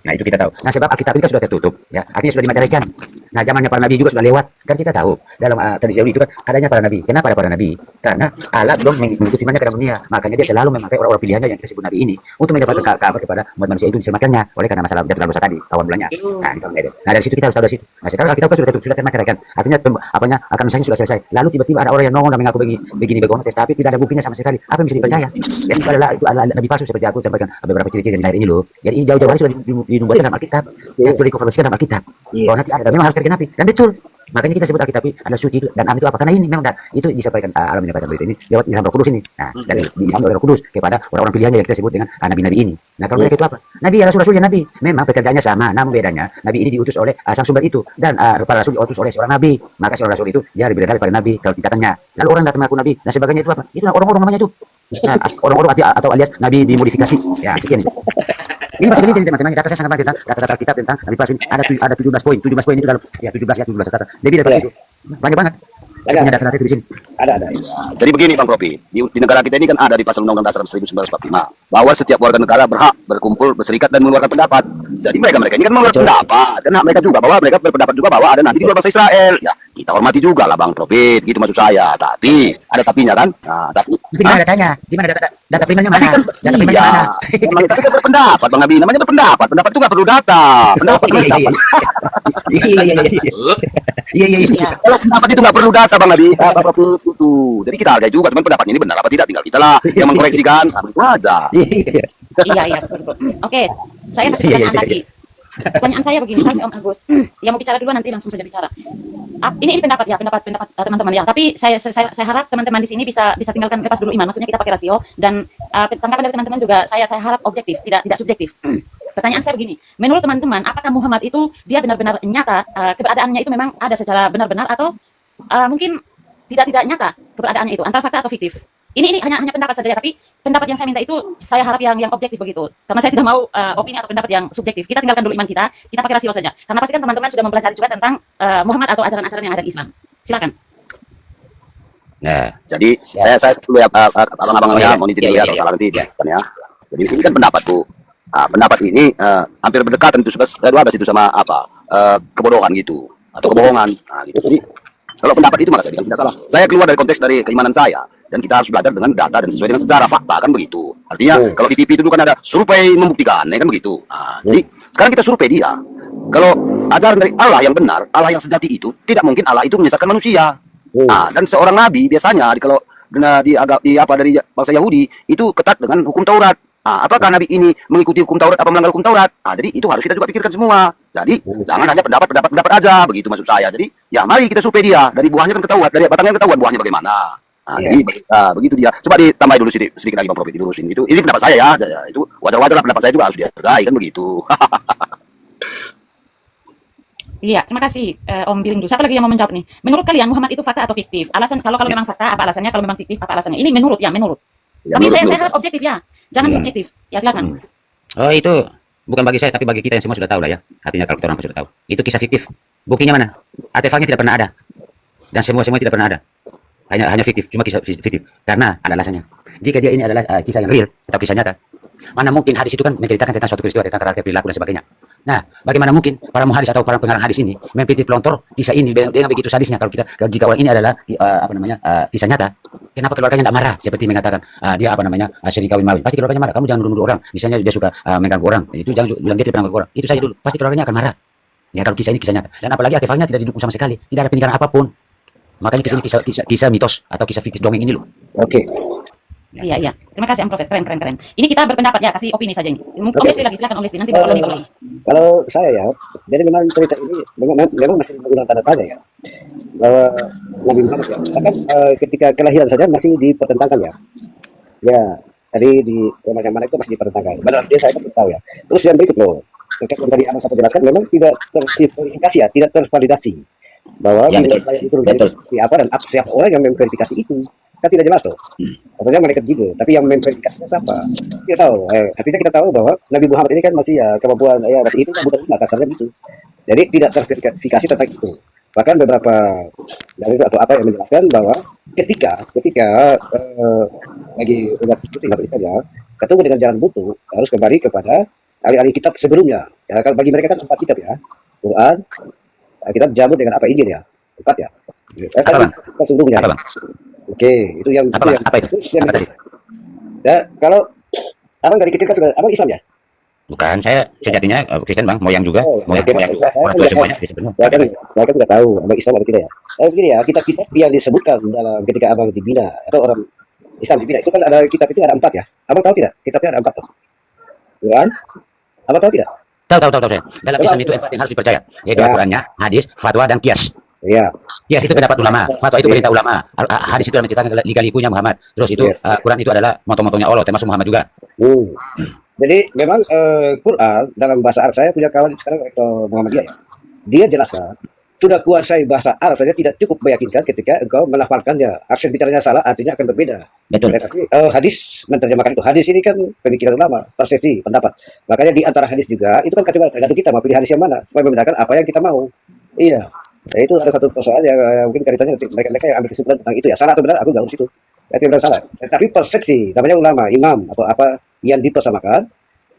Nah itu kita tahu. Nah sebab Alkitab itu sudah tertutup, ya artinya sudah dimateraikan. Nah zamannya para nabi juga sudah lewat, kan kita tahu dalam tradisi Yahudi itu kan adanya para nabi. Kenapa ada para nabi? Karena Allah belum mengutus imannya ke dalam dunia, makanya dia selalu memakai orang-orang pilihannya yang kita sebut nabi ini untuk mendapatkan kabar kepada umat manusia itu diselamatkannya oleh karena masalah jatuh dalam dosa tadi awal mulanya. Nah itu. Nah dari situ kita harus tahu dari situ. Nah sekarang Alkitab kan sudah tertutup, sudah termateraikan. Artinya apanya akan misalnya sudah selesai. Lalu tiba-tiba ada orang yang nongol dan mengaku begini begono, tetapi tidak ada buktinya sama sekali. Apa yang bisa dipercaya? Jadi itu adalah nabi palsu seperti aku sampaikan beberapa ciri-ciri yang lahir ini loh. Jadi ini jauh-jauh hari sudah dinubuatkan dalam Alkitab. Yang sudah dikonfirmasikan dalam Alkitab. Bahwa nanti ada dan memang harus terkena api. Dan betul. Makanya kita sebut Alkitab adalah suci dan amin itu apa? Karena ini memang itu disampaikan alam menyampaikan berita ini lewat ilham Roh Kudus ini. Nah, dari diilham oleh Roh Kudus kepada orang-orang pilihannya yang kita sebut dengan nabi-nabi ini. Nah, kalau mereka itu apa? Nabi adalah rasul-rasul yang nabi. Memang pekerjaannya sama, namun bedanya nabi ini diutus oleh sang sumber itu dan para rasul diutus oleh seorang nabi. Maka seorang rasul itu dia lebih daripada nabi kalau tingkatannya. Lalu orang datang mengaku nabi dan sebagainya itu apa? Itu orang-orang namanya itu. Nah, orang-orang atau alias nabi dimodifikasi. Ya, sekian itu. Ini masih ini teman-teman, data saya sangat banyak tentang data-data Alkitab tentang nabi palsu ini. Ada 17 poin. 17 poin itu dalam 17 kata. Lebih daripada itu. Banyak banget. Saya punya data-data itu di sini. Ada. Jadi begini Bang Profi, di negara kita ini kan ada di pasal Undang-Undang Dasar 1945 bahwa setiap warga negara berhak berkumpul, berserikat dan mengeluarkan pendapat. Jadi mereka ini kan mengeluarkan pendapat dan hak mereka juga bahwa mereka berpendapat juga bahwa ada nabi di luar bangsa Israel. Ya, kita hormati juga lah Bang Profi, gitu maksud saya. Tapi ada tapinya kan? Nah, tapi Gimana datanya? Gimana data primernya mana? kan Data primernya iya, mana? memang kita kan berpendapat Bang Nabi, namanya berpendapat. Pendapat itu nggak perlu data. Pendapat itu pendapat. Iya. Kalau pendapat itu nggak perlu data Bang Nabi, apa itu. Jadi kita hargai juga, cuman pendapatnya ini benar apa tidak, tinggal kita lah yang mengkoreksikan. Itu aja. Iya, betul. Oke, saya kasih pertanyaan lagi. Pertanyaan saya begini, saya Om Agus. Yang mau bicara duluan nanti langsung saja bicara. Ini pendapat ya, pendapat teman-teman ya. Tapi saya harap teman-teman di sini bisa tinggalkan lepas dulu iman. Maksudnya kita pakai rasio dan tanggapan dari teman-teman juga saya harap objektif, tidak subjektif. Pertanyaan saya begini, menurut teman-teman, apakah Muhammad itu dia benar-benar nyata keberadaannya itu memang ada secara benar-benar atau mungkin tidak nyata keberadaannya itu antara fakta atau fiktif? Ini hanya pendapat saja ya, tapi pendapat yang saya minta itu saya harap yang objektif begitu. Karena saya tidak mau opini atau pendapat yang subjektif. Kita tinggalkan dulu iman kita pakai rasio saja. Karena pasti kan teman-teman sudah mempelajari juga tentang Muhammad atau ajaran-ajaran yang ada di Islam. Silakan. Nah, Jadi saya dulu ya abang-abangnya mau izin dulu ya, atau salah nanti ya. Jadi ini kan pendapatku. Pendapat ini hampir berdekatan itu 12 itu sama kebodohan gitu atau kebohongan. Nah, gitu. Jadi kalau pendapat itu malah saya bilang tidak salah. Saya keluar dari konteks dari keimanan saya. Dan kita harus belajar dengan data dan sesuai dengan sejarah fakta kan begitu. Artinya kalau di TV itu kan ada survei membuktikan, ya kan begitu. Jadi sekarang kita survei dia. Kalau ajaran dari Allah yang benar, Allah yang sejati itu tidak mungkin Allah itu menyesatkan manusia. Dan seorang nabi biasanya kalau dari bangsa Yahudi itu ketat dengan hukum Taurat. Apakah nabi ini mengikuti hukum Taurat apa melanggar hukum Taurat? Jadi itu harus kita juga pikirkan semua. Jadi jangan hanya pendapat aja, begitu maksud saya. Jadi ya mari kita survei dia, dari buahnya kan ketahuan, dari batangnya ketahuan buahnya bagaimana. Jadi begitu dia. Coba ditambahin dulu sedikit lagi Bang Profi, dilurusin itu. Ini pendapat saya ya. Itu wajar-wajar lah, pendapat saya juga harus dihargai kan begitu. Iya, terima kasih Om Birindu. Siapa lagi yang mau menjawab nih? Menurut kalian Muhammad itu fakta atau fiktif? Alasan kalau memang fakta apa alasannya? Kalau memang fiktif apa alasannya? Ini menurut. Ya, Tapi saya harap objektif ya. Jangan subjektif. Ya silakan. oh itu bukan bagi saya tapi bagi kita yang semua sudah tahu lah ya. Artinya kalau kita orang sudah tahu. Itu kisah fiktif. Buktinya mana? Artefaknya tidak pernah ada. Dan semua tidak pernah ada. Hanya fiktif, cuma kisah fiktif. Karena ada alasannya. Jika dia ini adalah kisah yang real atau kisah nyata, mana mungkin hadis itu kan menceritakan tentang suatu peristiwa, tentang karakter, perilaku dan sebagainya. Nah, bagaimana mungkin para muhadis atau para pengarang hadis ini memfitih pelontor kisah ini dengan begitu sadisnya? Kalau jika orang ini adalah kisah nyata, kenapa keluarganya tidak marah? Seperti mengatakan dia sering kawin mawin. Pasti keluarganya marah. Kamu jangan nuduh orang. Misalnya dia suka mengganggu orang, itu jangan bilang dia tidak pernah mengganggu orang. Itu saja dulu. Pasti keluarganya akan marah. Ya kalau kisah ini kisah nyata. Dan apalagi artefaknya tidak didukung sama sekali, tidak ada peninggalan apapun. Makanya kisah ini kisah mitos atau kisah fiktif dongeng ini loh. Oke. Iya. Terima kasih Om Prophet. Keren. Ini kita berpendapat ya, kasih opini saja ini. Om Leslie lagi, silakan Om Leslie. Nanti baru lagi. Kalau saya ya, jadi memang cerita ini memang masih menggunakan tanda tanya ya. Bahwa Nabi Muhammad ya, bahkan ketika kelahiran saja masih dipertentangkan ya. Ya, tadi di mana itu masih dipertentangkan. Benar, dia saya belum tahu ya. Terus yang berikut loh, terkait yang tadi Abang sempat jelaskan memang tidak terverifikasi ya, tidak tervalidasi. bahwa Ya, betul. itu dari Betul. seperti apa dan siapa orang yang memverifikasi itu kan tidak jelas tuh. Katanya malaikat Jibril, tapi yang memverifikasinya siapa? Kita tahu. Artinya kita tahu bahwa Nabi Muhammad ini kan masih ya kemampuan ya masih itu kan bukan kasarnya gitu. Jadi tidak terverifikasi tentang itu. Bahkan beberapa dari atau apa yang menjelaskan bahwa ketika lagi umat putih saja ketemu dengan jalan buntu harus kembali kepada ahli-ahli kitab sebelumnya. Ya, kalau bagi mereka kan 4 kitab ya, Quran, kitab Zabur dengan apa Injil ya, 4 ya. Apa, Bang? Kitab sebelumnya. Apa, Bang? Oke, itu yang Apa, Bang? Apa itu? terus yang Apa tadi? ya, kalau abang dari kecil kan sudah abang Islam ya? Bukan, saya sejatinya Kristen, Bang. Moyang juga. Oh, Moyang oke, juga. saya- Orang tua semuanya Kristen semua. Saya kan sudah tahu abang Islam atau tidak ya. Begini ya, kitab-kitab yang disebutkan dalam ketika abang dibina atau orang Islam dibina itu kan ada kitab itu ada 4 ya. Abang tahu tidak? Kitabnya ada 4 tuh. Quran, abang tahu tidak? Tahu saya. Dalam Islam itu 4 yang harus dipercaya, yaitu Ya. Al-Qur'annya, hadis, fatwa, dan kias. Iya. Kias itu pendapat ulama, fatwa itu perintah ulama, hadis itu adalah menceritakan liga-likunya Muhammad. Terus itu Iya. Quran itu adalah moto-motonya Allah, termasuk Muhammad juga. Hmm. Jadi memang Quran dalam bahasa Arab, saya punya kawan sekarang rektor Muhammadiyah ya. Dia jelaskan sudah kuasai bahasa Arab saja tidak cukup meyakinkan ketika engkau melafalkannya. Aksen bicaranya salah artinya akan berbeda. Betul. Tetapi hadis menerjemahkan itu. Hadis ini kan pemikiran ulama, persepsi, pendapat. Makanya di antara hadis juga itu kan tergantung kita mau pilih hadis yang mana supaya membedakan apa yang kita mau. Iya. Nah, itu ada satu persoalan yang mungkin kaitannya nanti mereka yang ambil kesimpulan tentang itu ya. Salah atau benar aku nggak urus itu. Itu benar salah. Tapi persepsi namanya ulama, imam atau apa yang dipersamakan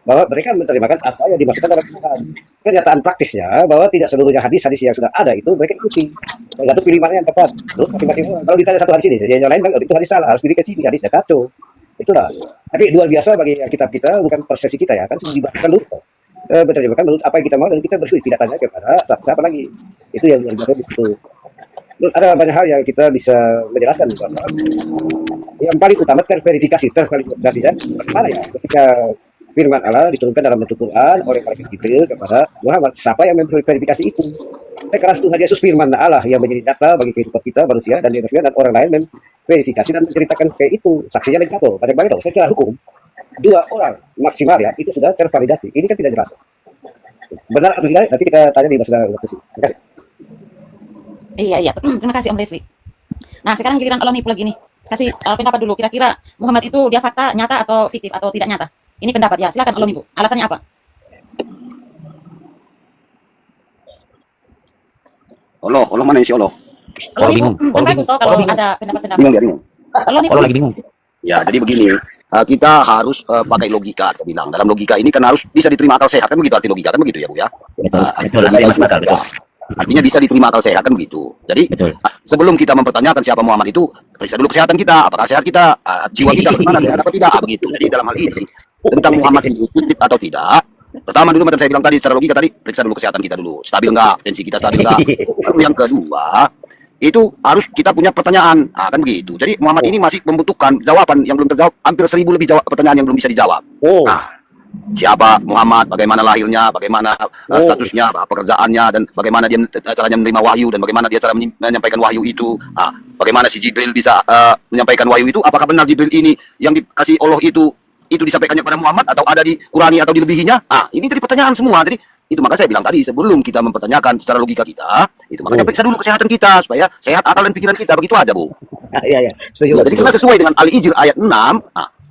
bahwa mereka menerjemahkan apa yang dimaksudkan dalam Quran. Kenyataan praktisnya bahwa tidak seluruhnya hadis-hadis yang sudah ada itu mereka ikuti. Tergantung pilih mana yang tepat. Terus masing-masing kalau ditanya satu hadis ini, yang lain bilang itu hadis salah, harus pilih ke sini hadisnya kacau. Itulah. Tapi luar biasa bagi kitab kita bukan persepsi kita ya kan sudah dibahaskan dulu. Menerjemahkan menurut apa yang kita mau dan kita bersulit tidak tanya kepada siapa lagi. Itu yang luar biasa di situ. Terus ada banyak hal yang kita bisa menjelaskan bahwa yang paling utama kan verifikasi dan bagaimana ya ketika firman Allah diturunkan dalam bentuk Quran oleh malaikat Jibril kepada Muhammad, siapa yang memverifikasi itu? Keras Tuhan Yesus firman Allah yang menjadi data bagi kehidupan kita manusia dan manusia dan orang lain memverifikasi dan menceritakan kayak itu. Saksinya lain kapal. Banyak tahu secara hukum 2 orang maksimal ya itu sudah tervalidasi. Ini kan tidak jelas. Benar atau tidak? Nanti kita tanya di masalah diskusi. Terima kasih. Iya. Terima kasih Om Leslie. Nah, sekarang giliran Allah nih lagi nih. Kasih pendapat dulu. Kira-kira Muhammad itu dia fakta, nyata atau fiktif atau tidak nyata? Ini pendapat ya. Silakan Allah nih Bu. Alasannya apa? Allah mana si Allah? Allah nih Bu. bingung. Kan Allah bagus bingung. toh kalau Allah bingung. ada pendapat-pendapat. Bingung dia bingung. Allah nih Bu. Allah lagi bingung. Ya, jadi begini, kita harus pakai logika, kita bilang. Dalam logika ini kan harus bisa diterima akal sehat, kan begitu arti logika, kan begitu ya Bu ya? Betul, betul. Artinya bisa diterima akal sehat, kan begitu. Jadi, Betul. sebelum kita mempertanyakan siapa Muhammad itu, periksa dulu kesehatan kita, apakah sehat kita, jiwa kita bagaimana, sehat atau tidak, begitu. Jadi dalam hal ini, tentang Muhammad itu positif atau tidak, pertama dulu macam saya bilang tadi, secara logika tadi, periksa dulu kesehatan kita dulu, stabil enggak, tensi kita stabil enggak. Lalu yang kedua, itu harus kita punya pertanyaan, kan begitu. Jadi Muhammad ini masih membutuhkan jawaban yang belum terjawab, hampir 1000 lebih pertanyaan yang belum bisa dijawab. Oh. Nah, siapa Muhammad, bagaimana lahirnya, bagaimana statusnya, pekerjaannya, dan bagaimana dia caranya menerima wahyu, dan bagaimana dia cara menyampaikan wahyu itu. Bagaimana si Jibril bisa menyampaikan wahyu itu, apakah benar Jibril ini yang dikasih Allah itu disampaikannya kepada Muhammad, atau ada dikurangi atau dilebihinya. Ini jadi pertanyaan semua. Jadi itu maka saya bilang tadi, sebelum kita mempertanyakan secara logika kita, itu makanya periksa dulu kesehatan kita supaya sehat akal dan pikiran kita, begitu aja Bu. Iya. Setuju. Jadi karena sesuai dengan Al-Hijr ayat 6,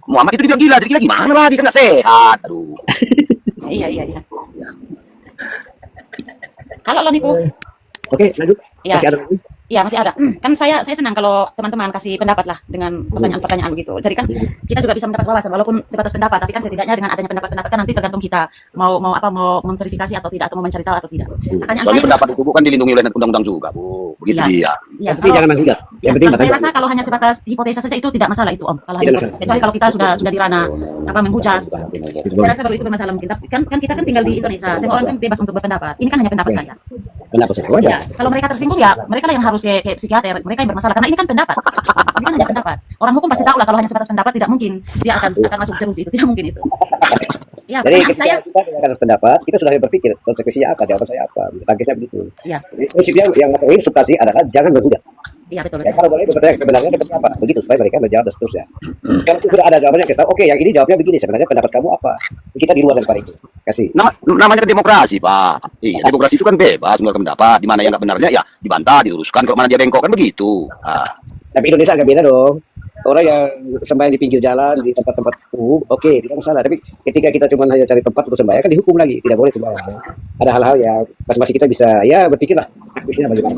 Muhammad itu dibilang gila, jadi gila gimana lagi, kan nggak sehat. Aduh. Iya. Halo Allah nih Bu. Oke, lanjut. Iya. Masih ada lagi? Iya masih ada. Kan saya senang kalau teman-teman kasih pendapat lah dengan pertanyaan-pertanyaan begitu. Jadi kan kita juga bisa mendapat wawasan walaupun sebatas pendapat, tapi kan setidaknya dengan adanya pendapat-pendapat kan nanti tergantung kita mau memverifikasi atau tidak, atau mau mencari tahu atau tidak. Pertanyaan Soalnya saya, pendapat itu bukan dilindungi oleh undang-undang juga, Bu. Begitu Iya. dia. iya, Tapi jangan menghujat. Yang penting saya bahasa rasa kalau hanya sebatas hipotesa saja itu tidak masalah itu Om. Kalau hanya Tidak hipotesa. masalah. Kecuali kalau kita sudah di ranah menghujat. Saya rasa baru itu bermasalah mungkin. Tapi kan kita kan tinggal di Indonesia. Semua orang kan bebas untuk berpendapat. Ini kan hanya pendapat saya. pendapat saya. Ya, Wajar. kalau mereka tersinggung ya mereka lah yang harus ke psikiater, mereka yang bermasalah karena ini kan pendapat. Ini kan hanya pendapat. Orang hukum pasti tahu lah kalau hanya sebatas pendapat tidak mungkin dia akan masuk jeruji itu, tidak mungkin itu. Ya, Jadi pertanyaan saya ketika kita dengarkan pendapat, kita sudah berpikir konsekuensinya apa, jawaban saya apa, tangkisnya begitu. ya. Jadi, prinsipnya yang poin substansi adalah jangan menghujat. Iya betul Ya, betul. kalau boleh bertanya sebenarnya seperti apa? Begitu supaya mereka menjawab dan seterusnya. Kalau itu sudah ada jawabannya, kita tahu, oke, yang ini jawabnya begini. Sebenarnya pendapat kamu apa? Kita di luar daripada itu. Kasih. Namanya demokrasi, Pak. Iya, demokrasi itu kan bebas mengeluarkan pendapat. Di mana yang nggak benarnya ya dibantah, diluruskan. Kalau mana dia bengkok kan begitu. Tapi Indonesia agak beda dong. Orang yang sembahyang di pinggir jalan, di tempat-tempat umum, oke, tidak masalah. Tapi ketika kita cuma hanya cari tempat untuk sembahyang, kan dihukum lagi. Tidak boleh sembahyang. Ada hal-hal yang masing-masing kita bisa, ya berpikirlah. Berpikirlah bagaimana.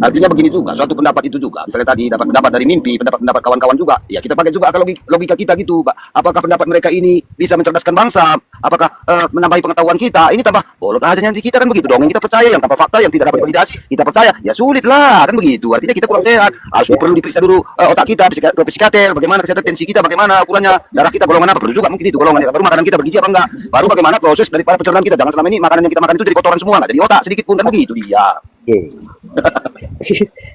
Artinya begini juga, suatu pendapat itu juga. Misalnya tadi dapat pendapat dari mimpi, pendapat kawan-kawan juga. Ya kita pakai juga akal logika kita gitu, Pak. Apakah pendapat mereka ini bisa mencerdaskan bangsa? Apakah menambahi pengetahuan kita? Ini tambah bolot aja nanti kita kan begitu dong. Yang kita percaya, yang tanpa fakta, yang tidak dapat validasi, kita percaya. Ya sulit lah, kan begitu. Artinya kita kurang sehat. Harus perlu diperiksa dulu otak kita, ke psikater, bagaimana kesehatan tensi kita, bagaimana ukurannya, darah kita golongan apa, perlu juga mungkin itu golongan. Baru makanan kita bergizi apa enggak? Baru bagaimana proses daripada pencernaan kita. Jangan selama ini makanan yang kita makan itu dari kotoran semua, nggak dari otak sedikit pun, kan begitu dia. Oke.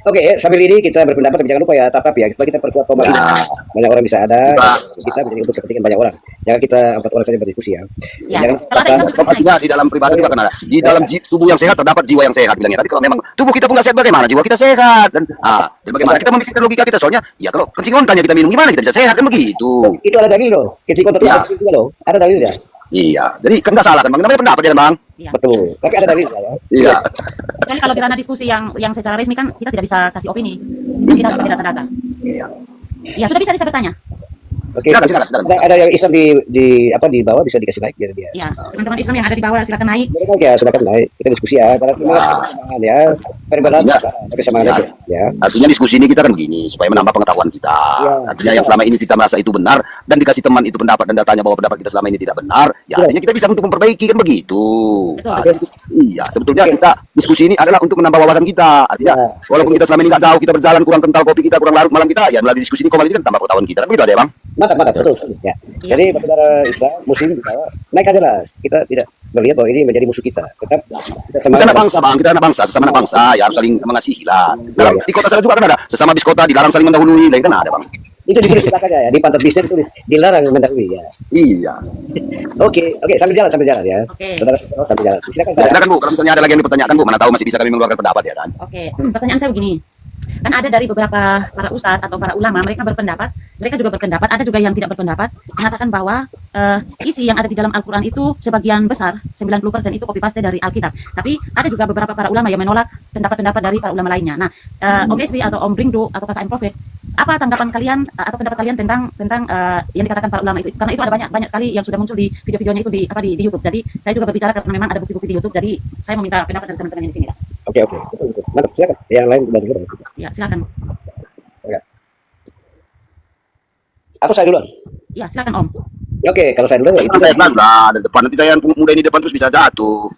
Oke, sambil ini kita berpendapat, tapi jangan lupa ya, tatap ya, kita perkuat pemerintah. Banyak orang bisa ada, kita menjadi untuk kepentingan banyak orang. Jangan kita 4 orang saja berdiskusi ya. Ya, Jangan kalau ada yang diskusi. Artinya di dalam peribahasa juga kan ada. Di dalam tubuh yang sehat terdapat jiwa yang sehat bilangnya. Tadi kalau memang tubuh kita pun nggak sehat, bagaimana jiwa kita sehat? Dan bagaimana kita memikirkan logika kita? Soalnya ya kalau kencing ontanya kita minum gimana kita bisa sehat, kan begitu. itu ada dalil loh. Ketika terus Ya. juga loh. Ada dalilnya. Iya, jadi kan nggak salah kan bang, namanya pendapat ya bang. Iya. Betul. Tapi ada dalilnya ya. Iya. Kecuali kalau di ranah diskusi yang secara resmi kan kita tidak bisa kasih opini. Kita harus berdata data. Iya. Ya sudah bisa bertanya. Oke. Silakan. Ada yang Islam di bawah bisa dikasih like biar dia. Ya, teman-teman Islam yang ada di bawah silakan naik. Boleh kan ya, silakan naik. Kita diskusi ya. Karena ya. Perbedaan tapi sama aja ya. Artinya diskusi ini kita kan begini supaya menambah pengetahuan kita. Ya. Artinya yang selama ini kita merasa itu benar dan dikasih teman itu pendapat dan datanya bahwa pendapat kita selama ini tidak benar, ya artinya kita bisa untuk memperbaiki kan begitu. Betul. Iya, sebetulnya kita diskusi ini adalah untuk menambah wawasan kita. Artinya walaupun kita selama ini nggak tahu, kita berjalan kurang kental kopi kita, kurang larut malam kita, ya melalui diskusi ini kembali kan tambah pengetahuan kita. Kan begitu ada ya bang? Mantap, betul. Ya. Jadi saudara Islam, Muslim di bawah, naik aja lah. Kita tidak melihat bahwa ini menjadi musuh kita. Kita Kita anak bangsa bang, kita anak bangsa, sesama anak bangsa ya harus saling mengasihi lah. Dalam di kota saya juga kan ada sesama bis kota dilarang saling mendahului, kan ada bang. itu ditulis di belakangnya ya, di pantat bisnya ditulis dilarang mendahului ya. Iya. Oke, sambil jalan ya. Oke. Saudara sambil jalan. Silakan. Ya, silakan Bu, kalau misalnya ada lagi yang dipertanyakan Bu, mana tahu masih bisa kami mengeluarkan pendapat ya kan. Oke, pertanyaan saya begini. Kan ada dari beberapa para ustadz atau para ulama, mereka juga berpendapat, ada juga yang tidak berpendapat, mengatakan bahwa isi yang ada di dalam Al-Quran itu sebagian besar, 90% itu copy paste dari Alkitab. Tapi ada juga beberapa para ulama yang menolak pendapat-pendapat dari para ulama lainnya. Nah, Om Eswi atau Om Bringdo atau KKM Prophet, apa tanggapan kalian atau pendapat kalian tentang yang dikatakan para ulama itu? Karena itu ada banyak sekali yang sudah muncul di video-videonya itu di YouTube. Jadi saya juga berbicara karena memang ada bukti-bukti di YouTube. Jadi saya meminta pendapat dari teman-teman yang di sini. Oke. Betul. Mantap, silakan. Yang lain kembali dulu. Ya, silakan. Atau saya duluan? Ya, silakan Om. Oke, kalau saya duluan ya itu Saya selalu lah, di depan nanti saya yang muda ini depan terus bisa jatuh.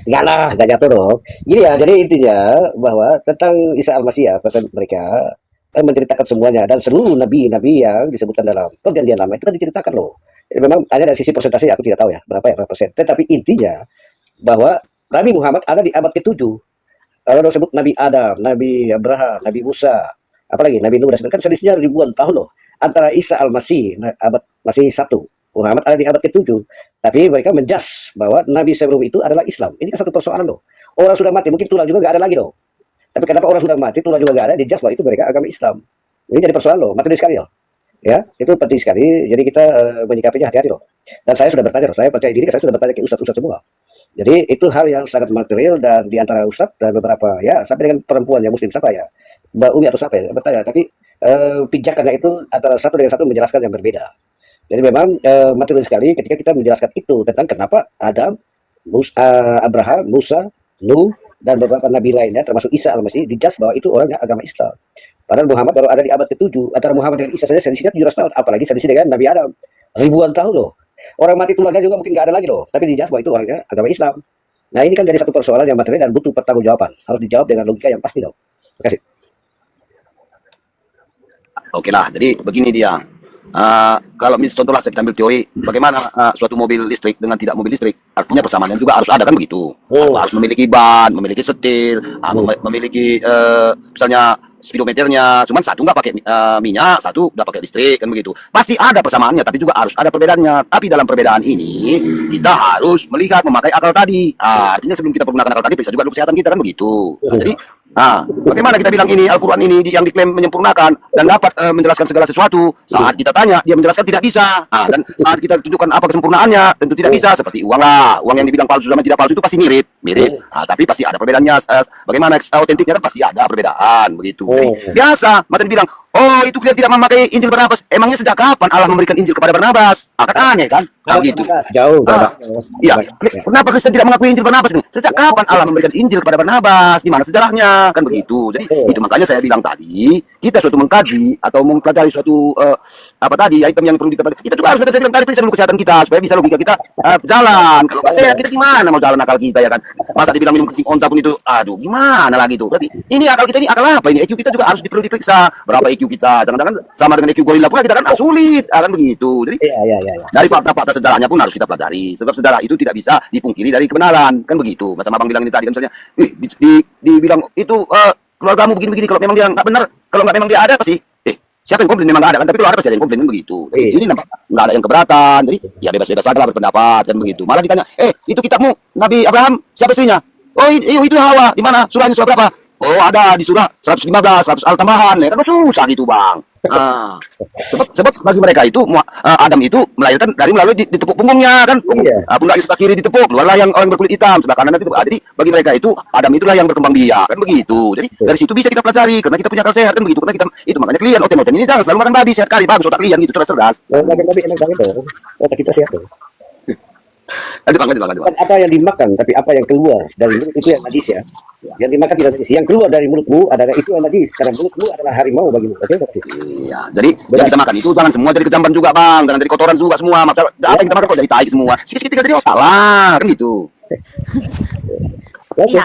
enggak lah, enggak jatuh dong. Gini ya, jadi intinya bahwa tentang Isa Al-Masih ya, pesan mereka menceritakan semuanya dan seluruh nabi-nabi yang disebutkan dalam perjanjian lama itu kan diceritakan loh. Jadi memang hanya dari sisi persentase aku tidak tahu ya berapa persen. Tetapi intinya bahwa Nabi Muhammad ada di abad ke-7. Kalau disebut Nabi Adam, Nabi Abraham, Nabi Musa, apalagi Nabi Nuh dan sebagainya, kan selisihnya ribuan tahun loh antara Isa Al-Masih abad masih 1, Muhammad ada di abad ke-7. Tapi mereka menjas bahwa Nabi sebelum itu adalah Islam. Ini kan satu persoalan loh. Orang sudah mati, mungkin tulang juga nggak ada lagi loh. Tapi kenapa orang sudah mati, tulang juga nggak ada, dijas bahwa itu mereka agama Islam. Ini jadi persoalan loh, materi sekali loh. Ya, itu penting sekali. Jadi kita menyikapinya hati-hati loh. Dan saya sudah bertanya loh, saya percaya diri, saya sudah bertanya ke ustadz-ustadz semua. Jadi itu hal yang sangat material dan di antara ustadz dan beberapa ya sampai dengan perempuan yang muslim siapa ya, Mbak Umi atau siapa ya bertanya. Tapi pijakannya itu antara satu dengan satu menjelaskan yang berbeda. Jadi memang material sekali ketika kita menjelaskan itu tentang kenapa Adam, Abraham, Musa, Nuh dan beberapa nabi lainnya termasuk Isa Al-Masih dijas bahwa itu orangnya agama Islam. Padahal Muhammad baru ada di abad ke-7. Antara Muhammad dan Isa saja selisihnya 700 tahun, apalagi selisih dengan Nabi Adam ribuan tahun loh. Orang mati tulangnya juga mungkin nggak ada lagi loh, tapi dijas bahwa itu orangnya agama Islam. Nah ini kan jadi satu persoalan yang material dan butuh pertanggungjawaban. Harus dijawab dengan logika yang pasti dong. Terima kasih. Oke lah, jadi begini dia. Kalau contohlah saya ambil teori, bagaimana suatu mobil listrik dengan tidak mobil listrik, artinya persamaannya juga harus ada kan begitu. Harus memiliki ban, memiliki setir, memiliki misalnya speedometernya, cuman satu nggak pakai minyak, satu udah pakai listrik kan begitu. Pasti ada persamaannya, tapi juga harus ada perbedaannya. Tapi dalam perbedaan ini kita harus melihat memakai akal tadi. Artinya sebelum kita menggunakan akal tadi, periksa juga dulu kesehatan kita kan begitu. Jadi Bagaimana kita bilang ini Al-Quran ini yang diklaim menyempurnakan dan dapat menjelaskan segala sesuatu? Saat kita tanya, dia menjelaskan tidak bisa. Dan saat kita tunjukkan apa kesempurnaannya, tentu tidak bisa. Seperti uang lah, uang yang dibilang palsu sama tidak palsu itu pasti mirip. Tapi pasti ada perbedaannya. Bagaimana autentiknya kan pasti ada perbedaan begitu. Jadi, biasa, Mata dibilang, oh itu kalian tidak memakai Injil Barnabas. Emangnya sejak kapan Allah memberikan Injil kepada Barnabas? Kan aneh kan? Begitu. Jauh. Iya. Kenapa Kristen tidak mengakui Injil Barnabas? Sejak kapan Allah memberikan Injil kepada Barnabas? Di mana sejarahnya? Kan begitu. Jadi itu makanya saya bilang tadi, kita suatu mengkaji atau mempelajari suatu item yang perlu kita juga harus bilang tadi periksa dulu kesehatan kita supaya bisa logika kita jalan. Kalau nggak sehat kita gimana mau jalan akal kita ya kan? Masa dibilang minum kencing onta pun itu, aduh gimana lagi tuh? Berarti ini akal kita ini akal apa ini? EQ kita juga harus perlu diperiksa. Berapa EQ kita? Jangan-jangan sama dengan EQ gorila pula kita kan sulit, kan begitu. Jadi dari fakta-fakta sejarahnya pun harus kita pelajari. Sebab sejarah itu tidak bisa dipungkiri dari kebenaran, kan begitu. Macam abang bilang ini tadi kan misalnya, dibilang itu keluargamu begini-begini. Kalau memang dia nggak benar, kalau nggak memang dia ada pasti, siapa yang komplain memang nggak ada kan? Tapi kalau ada pasti ada yang komplain kan begitu. Ini nampak nggak ada yang keberatan. Jadi ya bebas-bebas saja lah berpendapat kan begitu. Malah ditanya, itu kitabmu Nabi Abraham siapa istrinya? Oh itu Hawa. Di mana? Surahnya surah berapa? Oh ada di surah 115, 100 al tambahan ya kan susah gitu bang. Sebab bagi mereka itu Adam itu melahirkan dari melalui ditepuk punggungnya kan, pundak sebelah kiri ditepuk, keluarlah yang orang berkulit hitam, sebelah kanan ditepuk. Jadi bagi mereka itu Adam itulah yang berkembang biak kan begitu. Jadi dari situ bisa kita pelajari karena kita punya akal sehat kan begitu. Karena kita itu makanya kalian oten ini jangan selalu makan babi sehat kali bagus otak kalian gitu cerdas. Makan babi enak banget dong. Otak kita sehat dong. Itu banget. Bukan apa yang dimakan, tapi apa yang keluar dari mulut itu yang najis ya. Yang dimakan tidak najis. Yang keluar dari mulutmu adalah itu yang najis. Karena mulutmu adalah harimau bagimu. Oke? Iya. Jadi yang kita makan itu jangan semua dari kejamban juga bang, jangan dari kotoran juga semua. Apa yang kita makan kok dari tai semua. Sikit-sikit dari otak lah, kan gitu. Iya.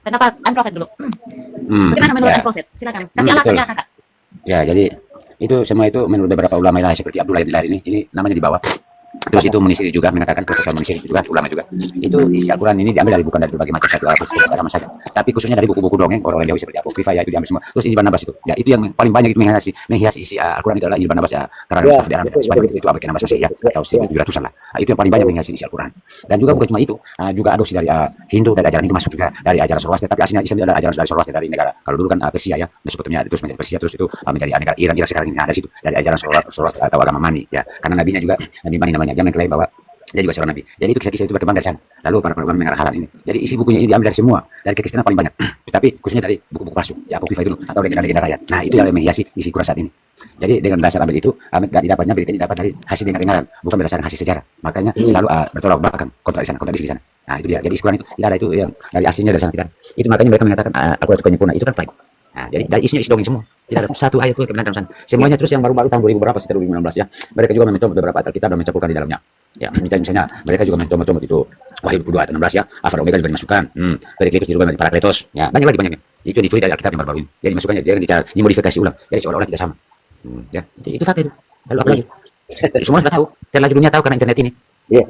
Pendapat Unprofit dulu. Bagaimana menurut Unprofit? Silakan. Kasih alasan ya kakak. Ya, jadi itu semua itu menurut beberapa ulama lain seperti Abdullah bin Lahir ini namanya di bawah. Terus itu Munisiri juga mengatakan, Profesor Munisiri juga, ulama juga. Itu isi Al-Quran ini diambil dari bukan dari berbagai macam satu agama saja. Tapi khususnya dari buku-buku dongeng orang Jawa seperti Apokrifa ya itu diambil semua. Terus Injil Barnabas itu, ya itu yang paling banyak itu menghias isi Al-Quran itu adalah Injil Barnabas ya. Karena Mustafa di Arab sebanyak itu abad ke-16 ya, atau 1700-an lah. Itu yang paling banyak menghias isi Al-Quran. Dan juga bukan cuma itu, juga adopsi dari Hindu, dari ajaran itu masuk juga dari ajaran Zoroaster. Tapi aslinya Islam adalah ajaran dari Zoroaster dari negara. Kalau dulu kan Persia ya, sebetulnya terus menjadi Persia terus itu menjadi negara Iran sekarang ini ada situ dari ajaran Zoroaster atau agama Mani ya. Karena nabinya juga Nabi Mani namanya, dia mengklaim bahwa dia juga seorang nabi. Jadi itu kisah-kisah itu berkembang dari sana. Lalu para ulama mengarah hal ini. Jadi isi bukunya ini diambil dari semua, dari kekristenan paling banyak. Tapi khususnya dari buku-buku palsu, ya Apokrifa itu atau legenda-legenda rakyat. Nah itu yang menghiasi isi Quran saat ini. Jadi dengan dasar ambil itu, tidak didapatnya berita ini dapat dari hasil dengar-dengaran, bukan berdasarkan hasil sejarah. Makanya selalu bertolak belakang kontradiksi di sana. Nah itu dia. Jadi isi Quran itu tidak ada itu yang dari aslinya dari sana tidak. Itu makanya mereka mengatakan Al-Quran itu penyempurna. Itu kan baik. Nah, jadi dari isinya isi dongeng semua. Tidak ada satu ayat pun kebenaran dalam sana. Semuanya terus yang baru-baru tahun 2000 berapa sekitar 2016 ya. Mereka juga mencoba beberapa kitab dan mencampurkan di dalamnya. Ya, misalnya mereka juga mencoba itu Wahyu 22 ayat 16 ya. Alfa dan Omega juga dimasukkan. Periklitus dirubah menjadi Parakletos. Ya, banyak lagi banyaknya. Itu dicuri dari Alkitab yang baru-baru ini. Jadi dimasukkannya jangan dimodifikasi ulang. Jadi seolah-olah tidak sama. Ya, itu fakta itu. Lalu apa lagi? Semua sudah tahu. Terlanjur dunia tahu karena internet ini. Iya.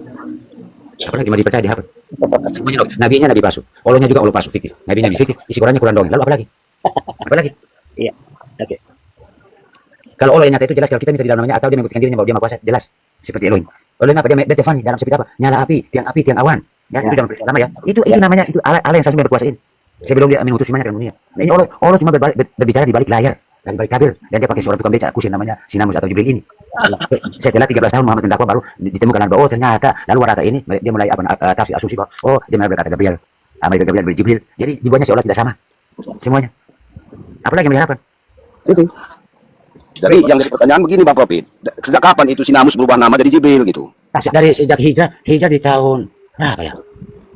Apalagi mau dipercaya di HP. Semuanya nabinya nabi palsu. Olonya juga olo palsu fiktif. Nabinya nabi fiktif. Isi Qurannya Quran dongeng. Lalu apa lagi? Apa lagi? Iya. Oke. Kalau Allah yang nyata itu jelas kalau kita minta di dalam namanya atau dia membuktikan dirinya bahwa dia maha kuasa jelas seperti Elohim. Elohim apa dia Tefani dalam seperti apa? Nyala api, tiang awan. Ya, itu dalam peristiwa lama ya. Itu namanya itu Allah yang selalu berkuasa ini. Sebelum dia mengutus semuanya ke dunia. Nah, ini Allah cuma berbicara di balik layar, dari balik tabir dan dia pakai suara tukang beca kusin namanya Sinamus atau Jibril ini. Setelah 13 tahun Muhammad mendakwa baru ditemukan bahwa ternyata lalu warata ini dia mulai tafsir asumsi bahwa dia mulai berkata Gabriel, Gabriel Jibril. Jadi dibuatnya seolah tidak sama semuanya. Apalagi yang diharapkan? Itu. Jadi yang jadi pertanyaan begini Bang Profit, sejak kapan itu Sinamus berubah nama jadi Jibril gitu? Dari sejak hijrah di tahun berapa ya?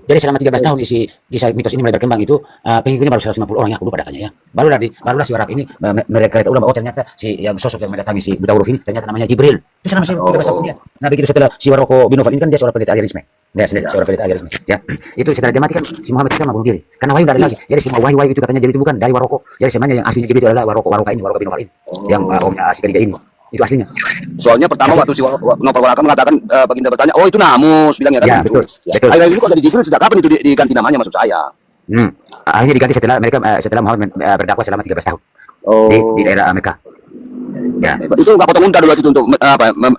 Jadi selama 13 tahun isi mitos ini mulai berkembang itu pengikutnya baru 150 orang ya, aku lupa datanya ya. Barulah si Waraq ini mereka ulang bahwa ternyata si yang sosok yang mendatangi si buta huruf ini ternyata namanya Jibril. Itu selama 13 tahun dia. Nah begitu setelah si Waroko bin Nawfal ini kan dia seorang pendeta alianisme. Ya, seorang pendeta alianisme ya. Itu setelah dia mati kan si Muhammad itu bunuh diri. Karena wahyu dari lagi. Jadi semua wahyu itu katanya Jibril itu bukan dari Waroko. Jadi sebenarnya yang aslinya Jibril itu adalah Waroko bin Nawfal ini. Yang omnya si ketiga ini. Itu aslinya. Soalnya pertama waktu si Nopal Waraka mengatakan baginda bertanya, oh itu Namus bilangnya kan. Ya, gitu. Betul. Akhirnya itu kok jadi Jibril sejak kapan itu diganti namanya maksud saya? Akhirnya diganti setelah Muhammad berdakwah selama 13 tahun. Di daerah Mekah. Ya. Itu nggak potong unta dulu itu untuk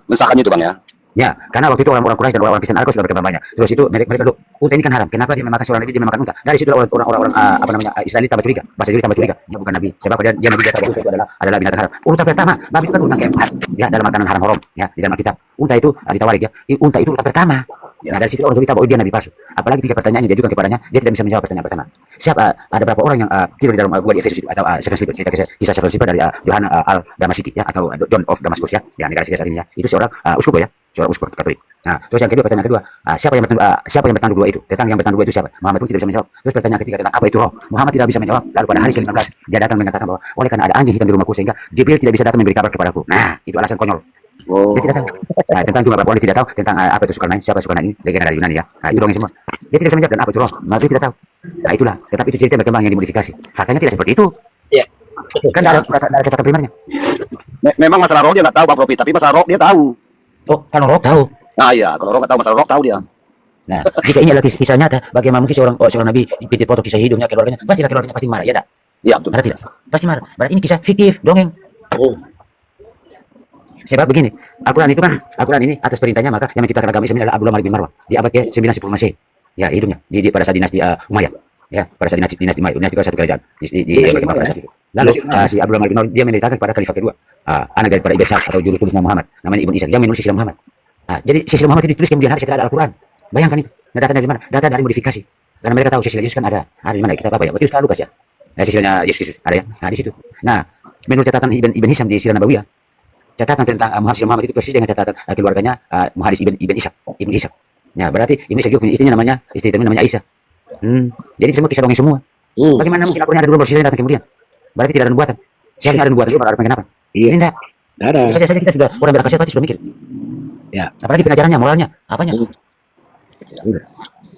mensahkannya itu Bang ya? Ya, karena waktu itu orang-orang Quraisy dan orang-orang Kristen Arab sudah berkembang banyak. Terus itu mereka dulu, unta ini kan haram. Kenapa dia memakan seorang nabi, dia memakan unta? Dari situ orang-orang apa namanya Israel tambah curiga. Bahasa Yahudi tambah curiga. Dia bukan nabi. Sebab dia nabi dia tahu unta itu adalah binatang haram. Unta pertama, babi itu kan unta keempat. Ya, dalam makanan haram haram ya di dalam kitab. Unta itu ditawarik ya. Unta itu unta pertama. Nah, dari situ orang cerita bahwa dia nabi palsu. Apalagi tiga pertanyaannya dia juga kepadanya, dia tidak bisa menjawab pertanyaan pertama. Siapa ada berapa orang yang tidur di dalam gua di Efesus itu atau Seven Sleep, cerita kisah Seven Sleep dari Yohanes al-Damasiki ya atau John of Damascus ya, negara Syria saat ini ya. Itu seorang uskup ya, seorang uskup Katolik. Nah, terus yang kedua, pertanyaan kedua, siapa yang bertanduk dua itu? Tentang yang bertanduk dua itu siapa? Muhammad pun tidak bisa menjawab. Terus pertanyaan ketiga tentang apa itu roh? Muhammad tidak bisa menjawab. Lalu pada hari ke-15 dia datang mengatakan bahwa oleh karena ada anjing hitam di rumahku sehingga Jibril tidak bisa datang memberi kabar kepadaku. Nah, itu alasan konyol. Oh. Dia tidak tahu. Nah, tentang jumlah berapa orang dia tidak tahu, tentang apa itu Zulkarnain, siapa Zulkarnain ini, legenda dari Yunani ya. Nah, itu dongeng semua. Dia tidak bisa menjawab dan apa itu roh? Dia tidak tahu. Nah, itulah. Tetapi itu cerita berkembang yang dimodifikasi. Faktanya tidak seperti itu. Iya. Kan ada catatan primernya. Memang masalah roh dia nggak tahu Bang Profit, tapi masalah roh dia tahu. Oh, kalau roh tahu. Nah iya, kalau roh nggak tahu, masalah roh tahu dia. Nah, jika ini adalah kisah nyata, bagaimana mungkin seorang nabi dipinti foto kisah hidupnya, keluarganya, pastilah keluarganya pasti marah, ya tak? Iya betul. Ada tidak? Pasti marah. Berarti ini kisah fiktif, dongeng. Oh. Sebab begini, Al-Quran ini atas perintahnya maka yang menciptakan agama Islam adalah Abdullah Malik bin Marwan di abad ke-9 10 Masehi. Ya, hidupnya pada saat dinasti Umayyah. Ya, pada saat dinasti Umayyah, dinasti satu kerajaan di berkembang pada saat itu. Lalu si Abdullah Malik bin Marwan dia menceritakan kepada khalifah kedua, anak daripada Ibn Ishaq atau juru tulisnya Muhammad, namanya Ibn Ishaq yang menulis Silsilah Muhammad. Jadi Silsilah Muhammad itu ditulis kemudian hari setelah ada Al-Quran. Bayangkan itu. Nah, data dari mana? Data dari modifikasi. Karena mereka tahu silsilah Yesus kan ada. Ada di mana? Kitab apa ya? Matius Lukas ya. Nah, silsilahnya Yesus ada ya. Nah, di situ. Nah, menurut catatan Ibn Hisham di Sirah Nabawiyah, catatan tentang Muhammad itu persis dengan catatan keluarganya Muhammad Ibn Ishaq. Ya, berarti Ibn Ishaq juga istri temannya namanya Aisyah. Jadi semua kisah dongeng semua. Bagaimana mungkin Al-Quran ada dulu baru silsilah datang kemudian? Berarti tidak ada buatan. Siapa ada buatan itu baru ada penggenapan. Iya. Ini enggak. Ada. Bisa saja kita sudah orang berakal pasti sudah mikir. Ya. Apalagi pengajarannya, moralnya, apanya?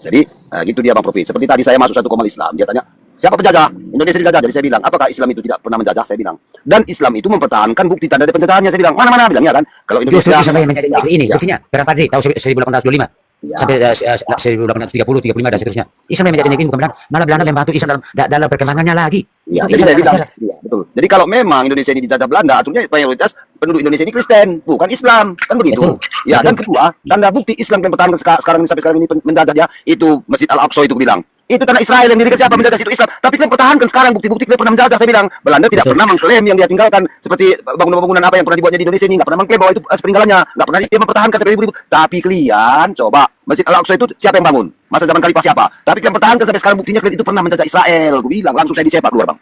Jadi gitu dia Bang Profit. Seperti tadi saya masuk satu komal Islam, dia tanya siapa penjajah? Indonesia dijajah. Jadi saya bilang, apakah Islam itu tidak pernah menjajah? Saya bilang. Dan Islam itu mempertahankan bukti tanda dari penjajahannya. Saya bilang, mana bilangnya kan? Kalau Justru Indonesia sampai menjadi ini, buktinya Perang Padri tahun 1825 sampai 1830, 35 dan seterusnya. Islam yang menjadi negeri bukan Belanda, malah Belanda membantu Islam dalam perkembangannya lagi. Iya, Itu jadi saya Islam bilang, sejarah. iya, betul. Jadi kalau memang Indonesia ini dijajah Belanda, aturnya mayoritas penduduk Indonesia ini Kristen, bukan Islam, kan begitu. Betul. Ya, dan kedua, tanda bukti Islam yang bertahan sekarang ini sampai sekarang ini menjajahnya itu Masjid Al-Aqsa itu bilang. Itu tanah Israel yang dirikan siapa menjajah situ Islam. Tapi kan pertahankan sekarang bukti-bukti kita pernah menjajah. Saya bilang Belanda tidak pernah mengklaim yang dia tinggalkan seperti bangunan-bangunan apa yang pernah dibuatnya di Indonesia ini, nggak pernah mengklaim bahwa itu peninggalannya, nggak pernah dia mempertahankan sampai ribu-ribu. Tapi kalian coba Masjid Al-Aqsa itu siapa yang bangun? Masa zaman Khalifah siapa? Tapi kalian pertahankan sampai sekarang buktinya kalian itu pernah menjajah Israel. Gue bilang langsung saya disepak keluar bang.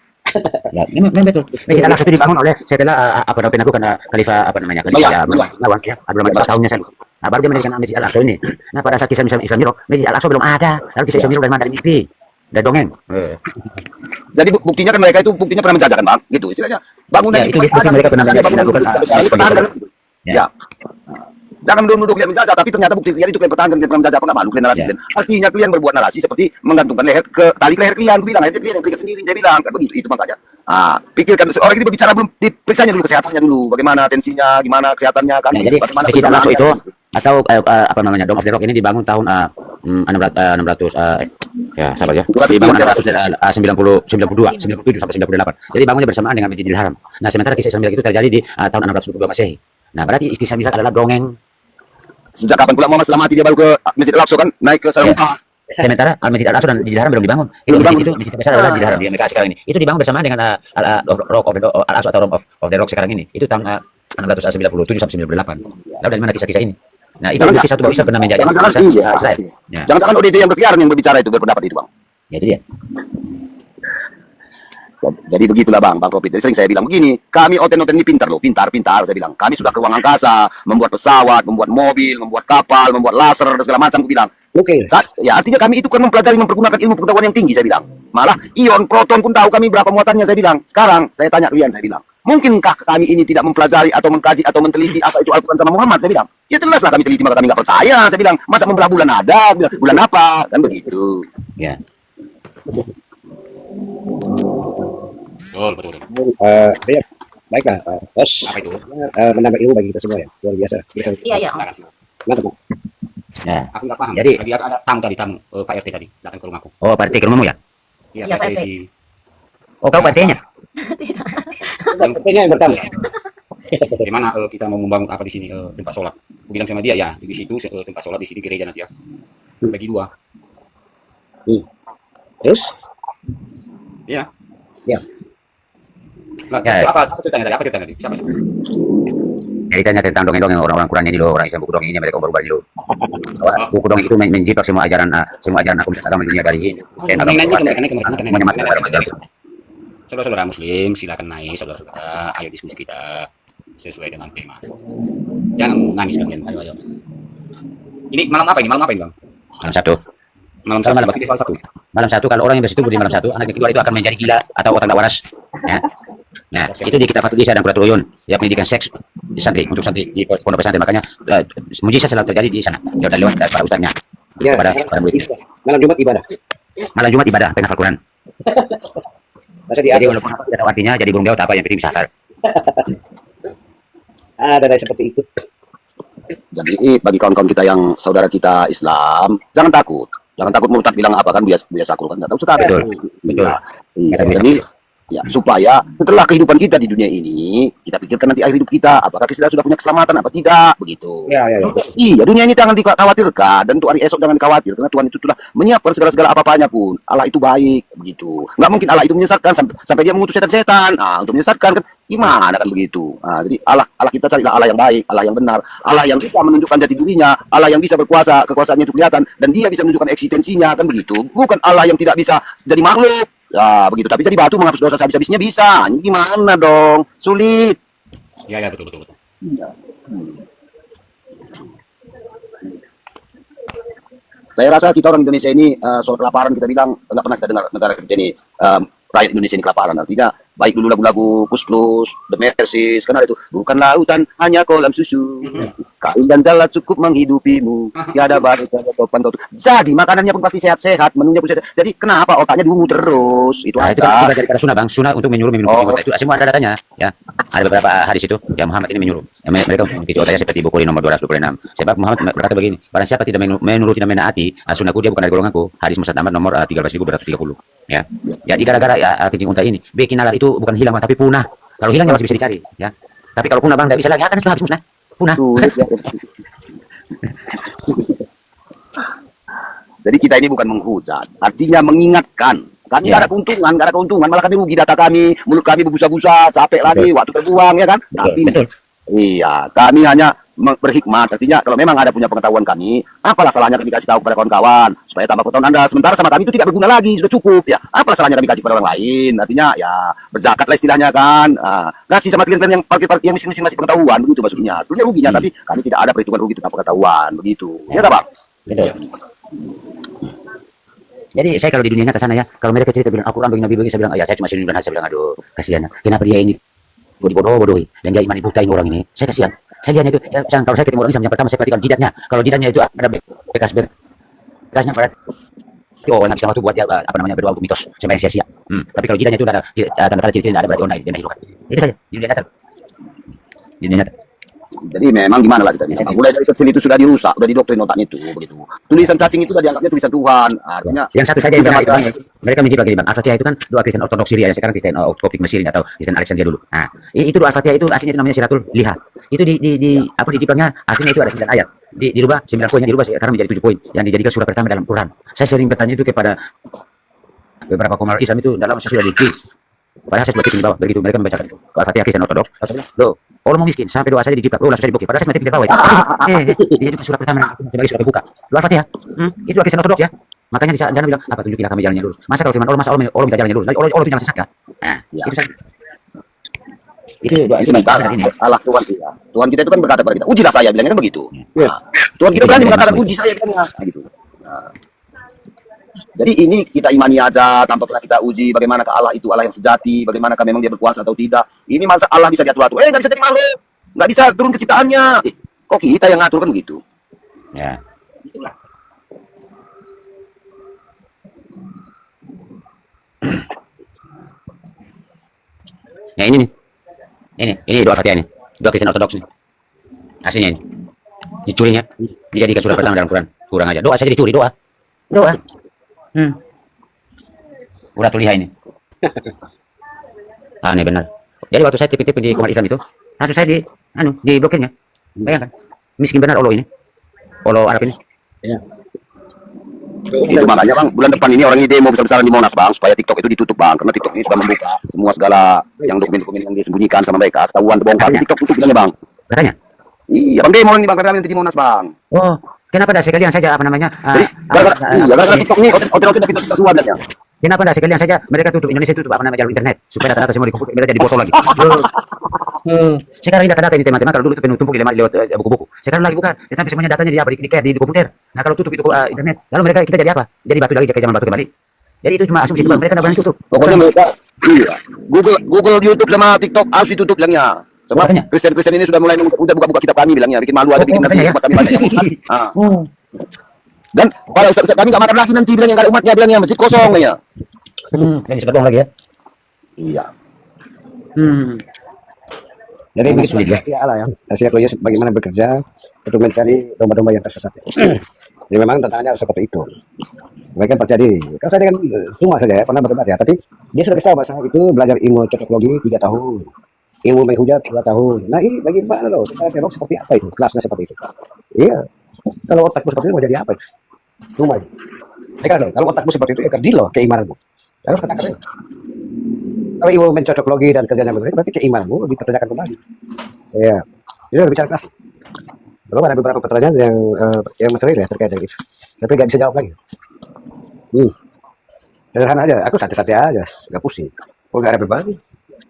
Ya, memang betul. Masjid Al-Aqsa itu dibangun oleh setelah penaklukan Khalifah Khalifah Marwan ya, Abdul Malik tahunnya saya lupa. Nah, baru dia mendirikan Masjid Al-Aqsa ini. Nah, pada saat kisah Islam Miraj, Masjid Al-Aqsa belum ada. Lalu kisah Islam Miraj dari mana? Dari mimpi. Dari dongeng. Jadi buktinya kan mereka itu buktinya pernah menjajah kan bang, gitu istilahnya. Bangunan Ya, itu bukti mereka pernah menjajah. Ya. Jangan menuduh kalian menjajah, tapi ternyata bukti kalian itu kalian pertahankan, kalian pernah menjajah, apa nggak malu kalian narasi kalian. Artinya kalian berbuat narasi seperti menggantungkan leher ke tali leher kalian. Aku bilang, akhirnya kalian yang terikat sendiri, saya bilang kan begitu, itu makanya. Pikirkan orang ini berbicara belum diperiksanya dulu kesehatannya dulu, bagaimana tensinya, gimana kesehatannya kan. Ya, jadi Masjid Al-Aqsa itu atau apa namanya Dome of the Rock ini dibangun tahun 600 ya sabar ya. Dibangun 92, 97 sampai 98. Jadi bangunnya bersamaan dengan Masjidil Haram. Nah, sementara kisah Islam Miraj itu terjadi di tahun 622 Masehi. Nah, berarti kisah Miraj adalah dongeng. Sejak kapan pula Muhammad setelah mati dia baru ke Masjid Al-Aqsa kan naik ke Sarung Sementara Masjid Al-Aqsa dan Masjidil Haram belum dibangun. Itu masjid besar adalah Masjidil Haram di Mekah sekarang ini. Itu dibangun bersamaan dengan Rock of the Al-Aqsa atau Rock of the Rock sekarang ini. Itu tahun 697 sampai 98. Lalu dari mana kisah-kisah ini? Nah, itu kisah satu bisa pernah menjadi Israel. Ya. Jangan-jangan ODJ yang berkeliaran yang berbicara itu berpendapat itu bang. Ya, itu dia. Jadi begitulah bang Profit. Jadi sering saya bilang begini, kami oten ini pintar loh, pintar saya bilang. Kami sudah ke ruang angkasa, membuat pesawat, membuat mobil, membuat kapal, membuat laser dan segala macam. Aku bilang, Oke. ya artinya kami itu kan mempelajari, mempergunakan ilmu pengetahuan yang tinggi. Saya bilang, malah ion, proton pun tahu kami berapa muatannya. Saya bilang, sekarang saya tanya kalian, saya bilang, mungkinkah kami ini tidak mempelajari atau mengkaji atau meneliti apa itu Al-Quran sama Muhammad? Saya bilang, ya jelaslah kami teliti, maka kami nggak percaya. Saya bilang, masa membelah bulan ada? Bulan apa? Kan begitu. Ya. Betul. Ya, baiklah, bos. Apa itu? Menambah ilmu bagi kita semua ya, luar biasa. Iya. Mantap. Nah, Aku nggak paham. Jadi- Tadi ada tamu Pak RT tadi datang ke rumahku. oh, Pak RT ke rumahmu ya? Iya, Pak RT. si Oh, kau Pak RT-nya? Pertanyaan yang pertama. Bagaimana kita mau membangun apa di sini tempat sholat? Aku bilang sama dia ya di situ tempat sholat di sini gereja nanti ya. Bagi dua. Terus? Iya. Ya. Nah, Ya. apa ceritanya tadi? Apa ceritanya tadi? Siapa? Ceritanya tentang dongeng-dongeng orang-orang Quran ini loh, orang Islam buku dongeng ini mereka baru loh. Bahwa buku dongeng itu menjiplak semua ajaran aku agama di dunia dari ini. Dan agama semuanya masuk dalam Islam. Saudara-saudara Muslim, silakan naik, saudara-saudara. Ayo diskusi kita sesuai dengan tema. Jangan nangis kalian. Ayo. Ini malam apa ini? Malam apa ini, Bang? Malam satu. Malam Kalau Sabtu. malam- Berarti soal Sabtu. Malam satu kalau orang yang bersetubuh di malam satu, anak yang kedua itu akan menjadi gila atau otak tak waras. Ya. Nah, itu di kitab Fathul Isa dan Quratul Uyun, ya pendidikan seks di santri untuk santri di pondok pesantren, makanya mujizat selalu terjadi di sana. Ya udah lewat dari para ustaznya Ya. kepada muridnya. Malam Jumat ibadah. Malam Jumat ibadah penghafal Quran. Masa Jadi diatur. walaupun tidak tahu artinya jadi burung laut apa yang penting bisa hafal. Ada seperti itu. Jadi bagi kawan-kawan kita yang saudara kita Islam, jangan takut. Jangan takut murtad bilang apa kan biasa aku kan enggak tahu sudah. Betul. Betul. Iya, Kita bisa- jadi ya supaya setelah kehidupan kita di dunia ini, kita pikirkan nanti akhir hidup kita, apakah kita sudah punya keselamatan apa tidak, begitu. Ya. Iya, dunia ini jangan dikhawatirkan dan untuk hari esok jangan khawatir karena Tuhan itu telah menyiapkan segala-segala apa-apanya pun. Allah itu baik, begitu. Nggak mungkin Allah itu menyesatkan sampai dia mengutus setan-setan. Nah, untuk menyesatkan kan gimana kan begitu. Nah, jadi Allah kita carilah Allah yang baik, Allah yang benar, Allah yang bisa menunjukkan jati dirinya, Allah yang bisa berkuasa, kekuasaannya itu kelihatan dan dia bisa menunjukkan eksistensinya kan begitu. Bukan Allah yang tidak bisa jadi makhluk. Ya, begitu. Tapi jadi batu menghapus dosa habis-habisnya bisa. Ini gimana dong? Sulit. Ya, betul. Saya rasa kita orang Indonesia ini soal kelaparan kita bilang nggak pernah kita dengar negara kita ini rakyat Indonesia ini kelaparan. Artinya baik dulu lagu-lagu Kus Plus, The Mercies, kan ada itu. Bukan lautan, hanya kolam susu. Kain dan jala cukup menghidupimu. Tiada baru, tiada topan kau. Jadi makanannya pun pasti sehat-sehat, menunya pun sehat. Jadi kenapa otaknya dungu terus? Itu Nah, itu kan aja. sudah daripada sunnah bang, sunnah untuk menyuruh minum Oh. kopi itu semua ada datanya, ya. Ada beberapa hadis itu, ya Muhammad ini menyuruh. Ya, mereka itu otaknya seperti Bukhari nomor 226. Sebab Muhammad berkata begini, barang siapa tidak menuruti dan menaati sunnahku dia bukan dari golonganku. Hadis Musnad Ahmad nomor 13.230. Ya. Jadi gara-gara ya kencing unta ini, bikin nalar itu bukan hilang tapi punah. Kalau hilangnya masih bisa dicari, ya. Tapi kalau punah bang tidak bisa lagi, akan itu habis musnah. Punah. Jadi kita ini bukan menghujat, artinya mengingatkan. Kami Ya. nggak ada keuntungan, malah kami rugi data kami, mulut kami berbusa-busa, capek lagi, waktu terbuang ya kan. Tapi betul. iya, kami hanya berhikmat. Artinya kalau memang ada punya pengetahuan kami, apalah salahnya kami kasih tahu kepada kawan-kawan supaya tambah pengetahuan Anda. Sementara sama kami itu tidak berguna lagi, sudah cukup. Ya, apalah salahnya kami kasih kepada orang lain. Artinya ya berzakat lah istilahnya kan. Kasih sama teman-teman yang parkir yang miskin masih pengetahuan begitu maksudnya. Sebetulnya ruginya, tapi kami tidak ada perhitungan rugi tentang pengetahuan begitu. Ya, tak, Bang? Betul. Jadi saya kalau di dunia nyata sana ya, kalau mereka cerita bilang Al-Quran bagi Nabi bagi, saya bilang, ya saya cuma sini dan saya bilang, aduh, kasihan. Kenapa dia ini dibodoh-bodohi dan dia iman butain orang ini? Saya kasihan. Saya lihatnya itu, ya, kalau saya ketemu orang Islam yang pertama saya perhatikan jidatnya. Kalau jidatnya itu ada bekasnya pada oh, yang waktu buat dia apa namanya berdoa untuk mitos sampai sia-sia. Tapi kalau jidatnya itu ada tanda-tanda ciri-ciri ada berarti online dia menghilangkan. Itu saja di dunia nyata. Di dunia nyata. Jadi memang gimana lah kita bisa. Mulai dari kecil itu sudah dirusak, sudah didoktrin otaknya itu begitu. Tulisan cacing itu sudah dianggapnya tulisan Tuhan. Artinya Yang satu saja yang bisa benar itu baca. bang, mereka menjiplak gini bang. Al-Fatihah itu kan doa Kristen Ortodoks Syria, yang sekarang Kristen Koptik Mesir atau Kristen Alexandria dulu. Nah, itu doa Al-Fatihah itu aslinya itu namanya Siratul Liha. Itu dijiplaknya aslinya itu ada 9 ayat. Dirubah 9 poinnya dirubah sekarang menjadi 7 poin yang dijadikan surah pertama dalam Quran. Saya sering bertanya itu kepada beberapa komer Islam itu dalam sesudah di padahal saya sudah di bawah begitu mereka membacakan itu Al-Fatihah Kristen Ortodoks. Saya bilang, loh, orang mau miskin sampai doa saja dijiplak, langsung jadi bukti. Padahal saya di bawah itu. Dia surah pertama sebagai surah terbuka. Doa Al-Fatihah. Itu Kristen Ortodoks ya. Makanya di sana bilang, apa tunjukilah kami jalannya lurus. Masa kalau firman Allah, masa Allah minta jalannya lurus. Allah itu jangan sesat kan? Nah, Ya. itu saja. Itu doa Itu itu sementara ini. Allah Tuhan kita. Tuhan kita itu kan berkata kepada kita, ujilah saya, bilangnya kan begitu. Ya. Nah, Tuhan kita berani mengatakan uji saya kan gitu. Nah, jadi ini kita imani aja tanpa pernah kita uji bagaimana Allah itu Allah yang sejati, bagaimana memang dia berkuasa atau tidak. Ini masa Allah bisa diatur-atur. Nggak bisa jadi makhluk, nggak bisa turun ke ciptaannya. Kok kita yang ngatur kan begitu? Ya. Itulah. Ya ini nih. Ini doa Fatihah ini. Doa Kristen Ortodoks nih. Aslinya ini. Dicurinya. Dijadikan surah pertama dalam Quran. Kurang aja. Doa saja dicuri, doa. Doa. Udah tuh lihat ini. Aneh benar. Jadi waktu saya tipe-tipe di komunitas Islam itu, Kasus saya di blokirnya. Bayangkan. Miskin benar Olo ini. Olo Arab ini. Ya. Itu makanya bang, bulan depan ini orang ini demo besar-besaran di Monas bang, supaya TikTok itu ditutup bang, karena TikTok ini sudah membuka semua segala yang dokumen-dokumen yang disembunyikan sama mereka, ketahuan terbongkar. TikTok tutup bilangnya bang. Katanya. Iya, bang demo ini bang, karena nanti di Monas bang. Oh, kenapa tidak sekalian saja apa namanya? Jadi gara-gara TikTok ini hotel-hotel tapi TikTok semua adanya. Kenapa tidak sekalian saja mereka tutup Indonesia tutup apa namanya jalur internet supaya data-data semua dikumpul mereka jadi botol lagi. Sekarang ini data-data ini teman-teman kalau dulu itu penuh tumpuk lewat buku-buku. Sekarang lagi bukan, tetapi semuanya datanya di apa di komputer. Nah kalau tutup itu internet, lalu mereka kita jadi apa? Jadi batu lagi kayak zaman batu kembali. Jadi itu cuma asumsi doang, mereka tidak berani tutup. Pokoknya mereka, iya. Google, YouTube sama TikTok harus ditutup bilangnya. Sebab Katanya. Kristen ini sudah mulai buka kitab kami bilangnya, bikin malu aja, bikin nanti katanya ya. umat kami banyak yang Islam. Dan para ustaz kami nggak makan lagi nanti bilangnya, nggak ada umatnya bilangnya, masjid kosong ya. Yang cepat bohong lagi ya. Iya. Jadi begitu Asia Allah ya. Asia Yesus bagaimana bekerja untuk mencari domba-domba yang tersesat. Jadi memang tantangannya harus seperti itu. Mereka percaya diri. Kalau saya dengan cuma saja ya, pernah berdebat ya, tapi dia sudah tahu bahasa itu belajar ilmu cocoklogi 3 tahun. Ilmu menghujat 2 tahun. Nah ini bagaimana loh? Kita tengok seperti apa itu? Kelasnya seperti itu. Iya. Kalau otakmu seperti itu mau jadi apa itu? Cuma itu. Kalau otakmu seperti itu ya kerdil loh keimananmu. Harus katakan itu. Kalau ilmu mencocoklogi dan kerjanya berbeda, berarti keimananmu dipertanyakan kembali. Iya. Ini udah bicara kelas. Belum ada beberapa pertanyaan yang material ya terkait dengan itu. Tapi nggak bisa jawab lagi. Sederhana aja. Aku santai-santai aja, nggak pusing. Kalau nggak ada beban,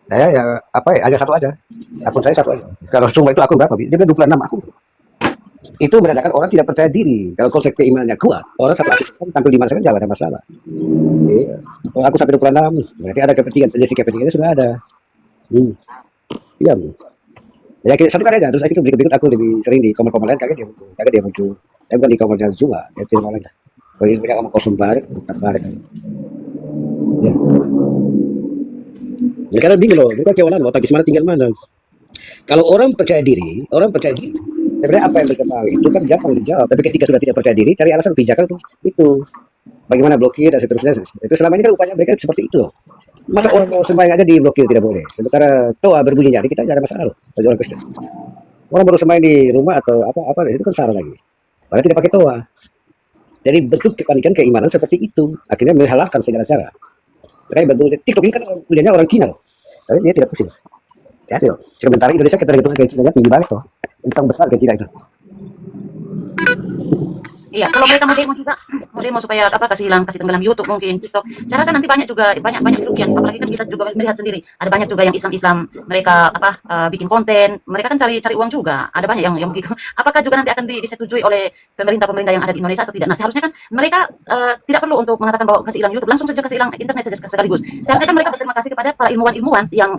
saya ya apa ya, aja satu aja. Akun saya satu aja. Kalau semua itu akun berapa? Dia 26 akun. Itu menandakan orang tidak percaya diri. Kalau konsep keimanannya kuat, orang satu akun tampil di mana saja nggak ada masalah. Iya. Kalau aku sampai 26, berarti ada kepentingan. Jadi kepentingannya sudah ada. Iya. Ya kita satukan aja. Terus itu berikut aku lebih sering di komen-komen lain kaget dia muncul. Bukan di komennya juga. Ya tidak lain. Kalau ini mereka ngomong kosong balik, bukan balik. Ya. Ya, karena bingung loh, bukan kewalan, otak mana tinggal mana. Kalau orang percaya diri, sebenarnya apa yang berkembang itu kan gampang dijawab. Tapi ketika sudah tidak percaya diri, cari alasan pijakan itu. Bagaimana blokir dan seterusnya. Itu selama ini kan upaya mereka seperti itu. Masa orang mau sembahyang aja diblokir tidak boleh. Sementara toa berbunyi nyari kita tidak ada masalah loh. Bagi orang Kristen. Orang baru sembahyang di rumah atau apa itu kan salah lagi. Padahal tidak pakai toa. Jadi bentuk kepanikan keimanan seperti itu. Akhirnya menghalalkan segala cara. Makanya bentuk TikTok ini kan punyanya orang Cina loh. Tapi dia tidak pusing. Jadi loh. Sementara Indonesia ketergantungan ke Cina tinggi banget loh. Tentang besar ke Cina itu. Iya, kalau mereka mau demo supaya kasih tenggelam YouTube mungkin TikTok. Saya rasa nanti banyak kerugian. Apalagi kan kita juga melihat sendiri. Ada banyak juga yang Islam mereka bikin konten. Mereka kan cari uang juga. Ada banyak yang begitu. Apakah juga nanti akan disetujui oleh pemerintah yang ada di Indonesia atau tidak? Nah, seharusnya kan mereka tidak perlu untuk mengatakan bahwa kasih hilang YouTube, langsung saja kasih hilang internet saja sekaligus. Seharusnya kan mereka berterima kasih kepada para ilmuwan yang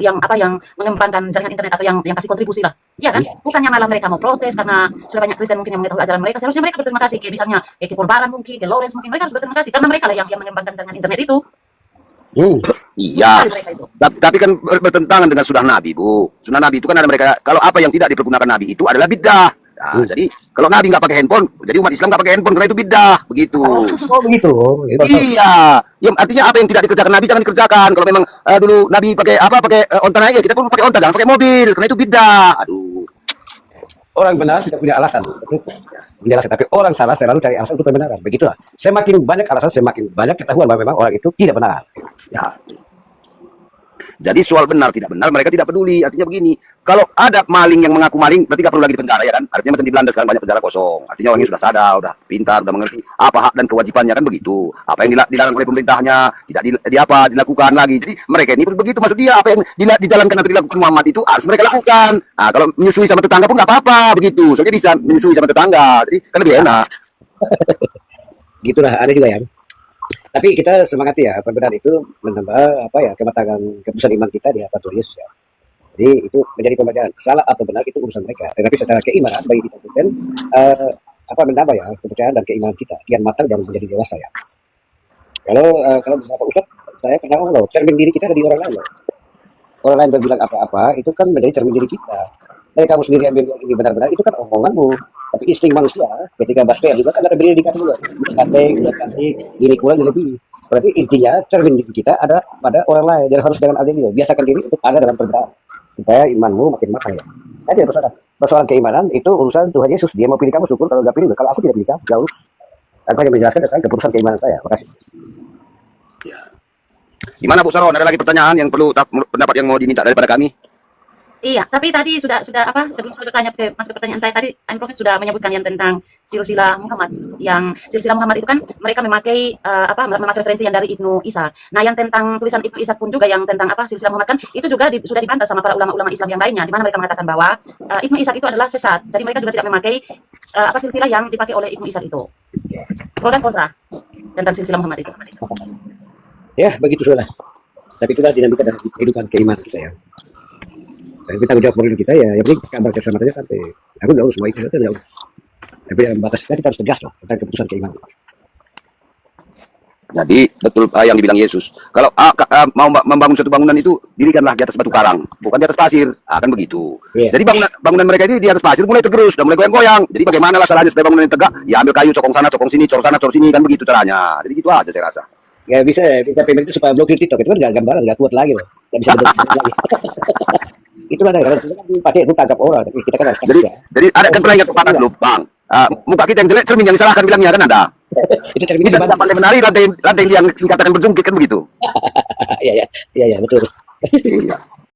mengembangkan jaringan internet atau yang kasih kontribusi lah. Iya kan? Bukannya malah mereka mau protes karena sudah banyak Kristen mungkin yang mengetahui ajaran mereka. Seharusnya mereka berterima kasih misalnya ke Polbaran mungkin, ke Lawrence mungkin, mereka harus berterima kasih karena mereka lah yang mengembangkan jaringan internet itu. Iya. Tapi kan bertentangan dengan sunnah Nabi, Bu. Sunnah Nabi itu kan ada mereka, kalau apa yang tidak dipergunakan Nabi itu adalah bid'ah. Nah, jadi kalau Nabi nggak pakai handphone, jadi umat Islam nggak pakai handphone karena itu bid'ah, begitu. Oh begitu. Iya. Ya, artinya apa yang tidak dikerjakan Nabi jangan dikerjakan. Kalau memang dulu Nabi pakai onta aja, kita pun pakai onta, jangan pakai mobil karena itu bid'ah. Aduh. Orang benar tidak punya alasan. Tapi orang salah selalu cari alasan untuk kebenaran. Begitulah. Semakin banyak alasan, semakin banyak ketahuan bahwa memang orang itu tidak benar. Ya. Jadi soal benar tidak benar mereka tidak peduli. Artinya begini, kalau ada maling yang mengaku maling berarti nggak perlu lagi di penjara ya kan? Artinya macam di Belanda sekarang banyak penjara kosong. Artinya orangnya sudah sadar, sudah pintar, sudah mengerti apa hak dan kewajibannya kan begitu. Apa yang dilarang oleh pemerintahnya tidak dilakukan lagi. Jadi mereka ini begitu, maksud dia apa yang dijalankan atau dilakukan Muhammad itu harus mereka lakukan. Nah, kalau menyusui sama tetangga pun nggak apa-apa begitu. Soalnya bisa menyusui sama tetangga. Jadi kan lebih enak. Gitulah, ada juga ya. Tapi kita semangati ya, perbedaan itu menambah kematangan keputusan iman kita di hadapan Tuhan Yesus ya. Jadi itu menjadi pembelajaran salah atau benar itu urusan mereka. Tetapi secara keimanan bagi kita Kristen menambah ya kepercayaan dan keimanan kita kian matang dan menjadi dewasa ya. Kalau beberapa ustaz saya pernah ngomong loh, cermin diri kita ada di orang lain loh. Orang lain berbilang apa-apa itu kan menjadi cermin diri kita. Kamu sendiri ambil ini benar-benar itu kan omonganmu. Tapi insting manusia ketika basket juga kan ada berdiri di kata dulu. Udah cantik, ini kurang lebih. Berarti intinya cermin diri kita ada pada orang lain. Jadi harus dengan adil. Biasakan diri untuk ada dalam perbedaan supaya imanmu makin matang ya. Tadi persoalan keimanan itu urusan Tuhan Yesus. Dia mau pilih kamu syukur, kalau nggak pilih, kalau aku tidak pilih kamu, jauh. Aku hanya menjelaskan tentang keputusan keimanan saya. Makasih. Gimana Bu Saron? Ada lagi pertanyaan yang perlu pendapat yang mau diminta daripada kami? Iya, tapi tadi sudah apa sebelum saya bertanya masuk ke pertanyaan saya tadi, Ain Prophet sudah menyebutkan yang tentang silsilah Muhammad. Yang silsilah Muhammad itu kan mereka memakai memakai referensi yang dari Ibnu Isa. Nah, yang tentang tulisan Ibnu Isa pun juga yang tentang silsilah Muhammad kan itu juga sudah dibantah sama para ulama-ulama Islam yang lainnya, di mana mereka mengatakan bahwa Ibnu Isa itu adalah sesat. Jadi mereka juga tidak memakai silsilah yang dipakai oleh Ibnu Isa itu. Pro dan kontra tentang silsilah Muhammad itu. Ya, begitu sudah. Tapi itulah dinamika dalam kehidupan keimanan kita ya. Dan kita menjawab moral kita ya, yang penting kabar keselamatannya sampai. Aku nggak urus semua itu, nggak urus. Tapi dalam batas kita harus tegas loh tentang keputusan keimanan. Jadi betul yang dibilang Yesus. Kalau mau membangun suatu bangunan itu dirikanlah di atas batu karang, bukan di atas pasir. Kan begitu. Yeah. Jadi bangunan mereka itu di atas pasir mulai tergerus dan mulai goyang-goyang. Jadi bagaimana lah caranya supaya bangunan yang tegak? Ya ambil kayu, cokong sana, cokong sini, cor sana, cor sini, kan begitu caranya. Jadi gitu aja saya rasa. Ya bisa payment itu supaya blokir TikTok itu kan nggak gambaran, nggak kuat lagi loh, nggak bisa betul lagi. Itu ada karena kita kan pakai itu tangkap orang, tapi kita kan harus Jadi ada kan pernah ingat pepatah dulu, Bang. Muka kita yang jelek, cermin yang disalahkan bilangnya kan ada. itu cermin Kita tidak pandai menari, lantai yang dikatakan berjungkit kan begitu. Iya betul. Iya.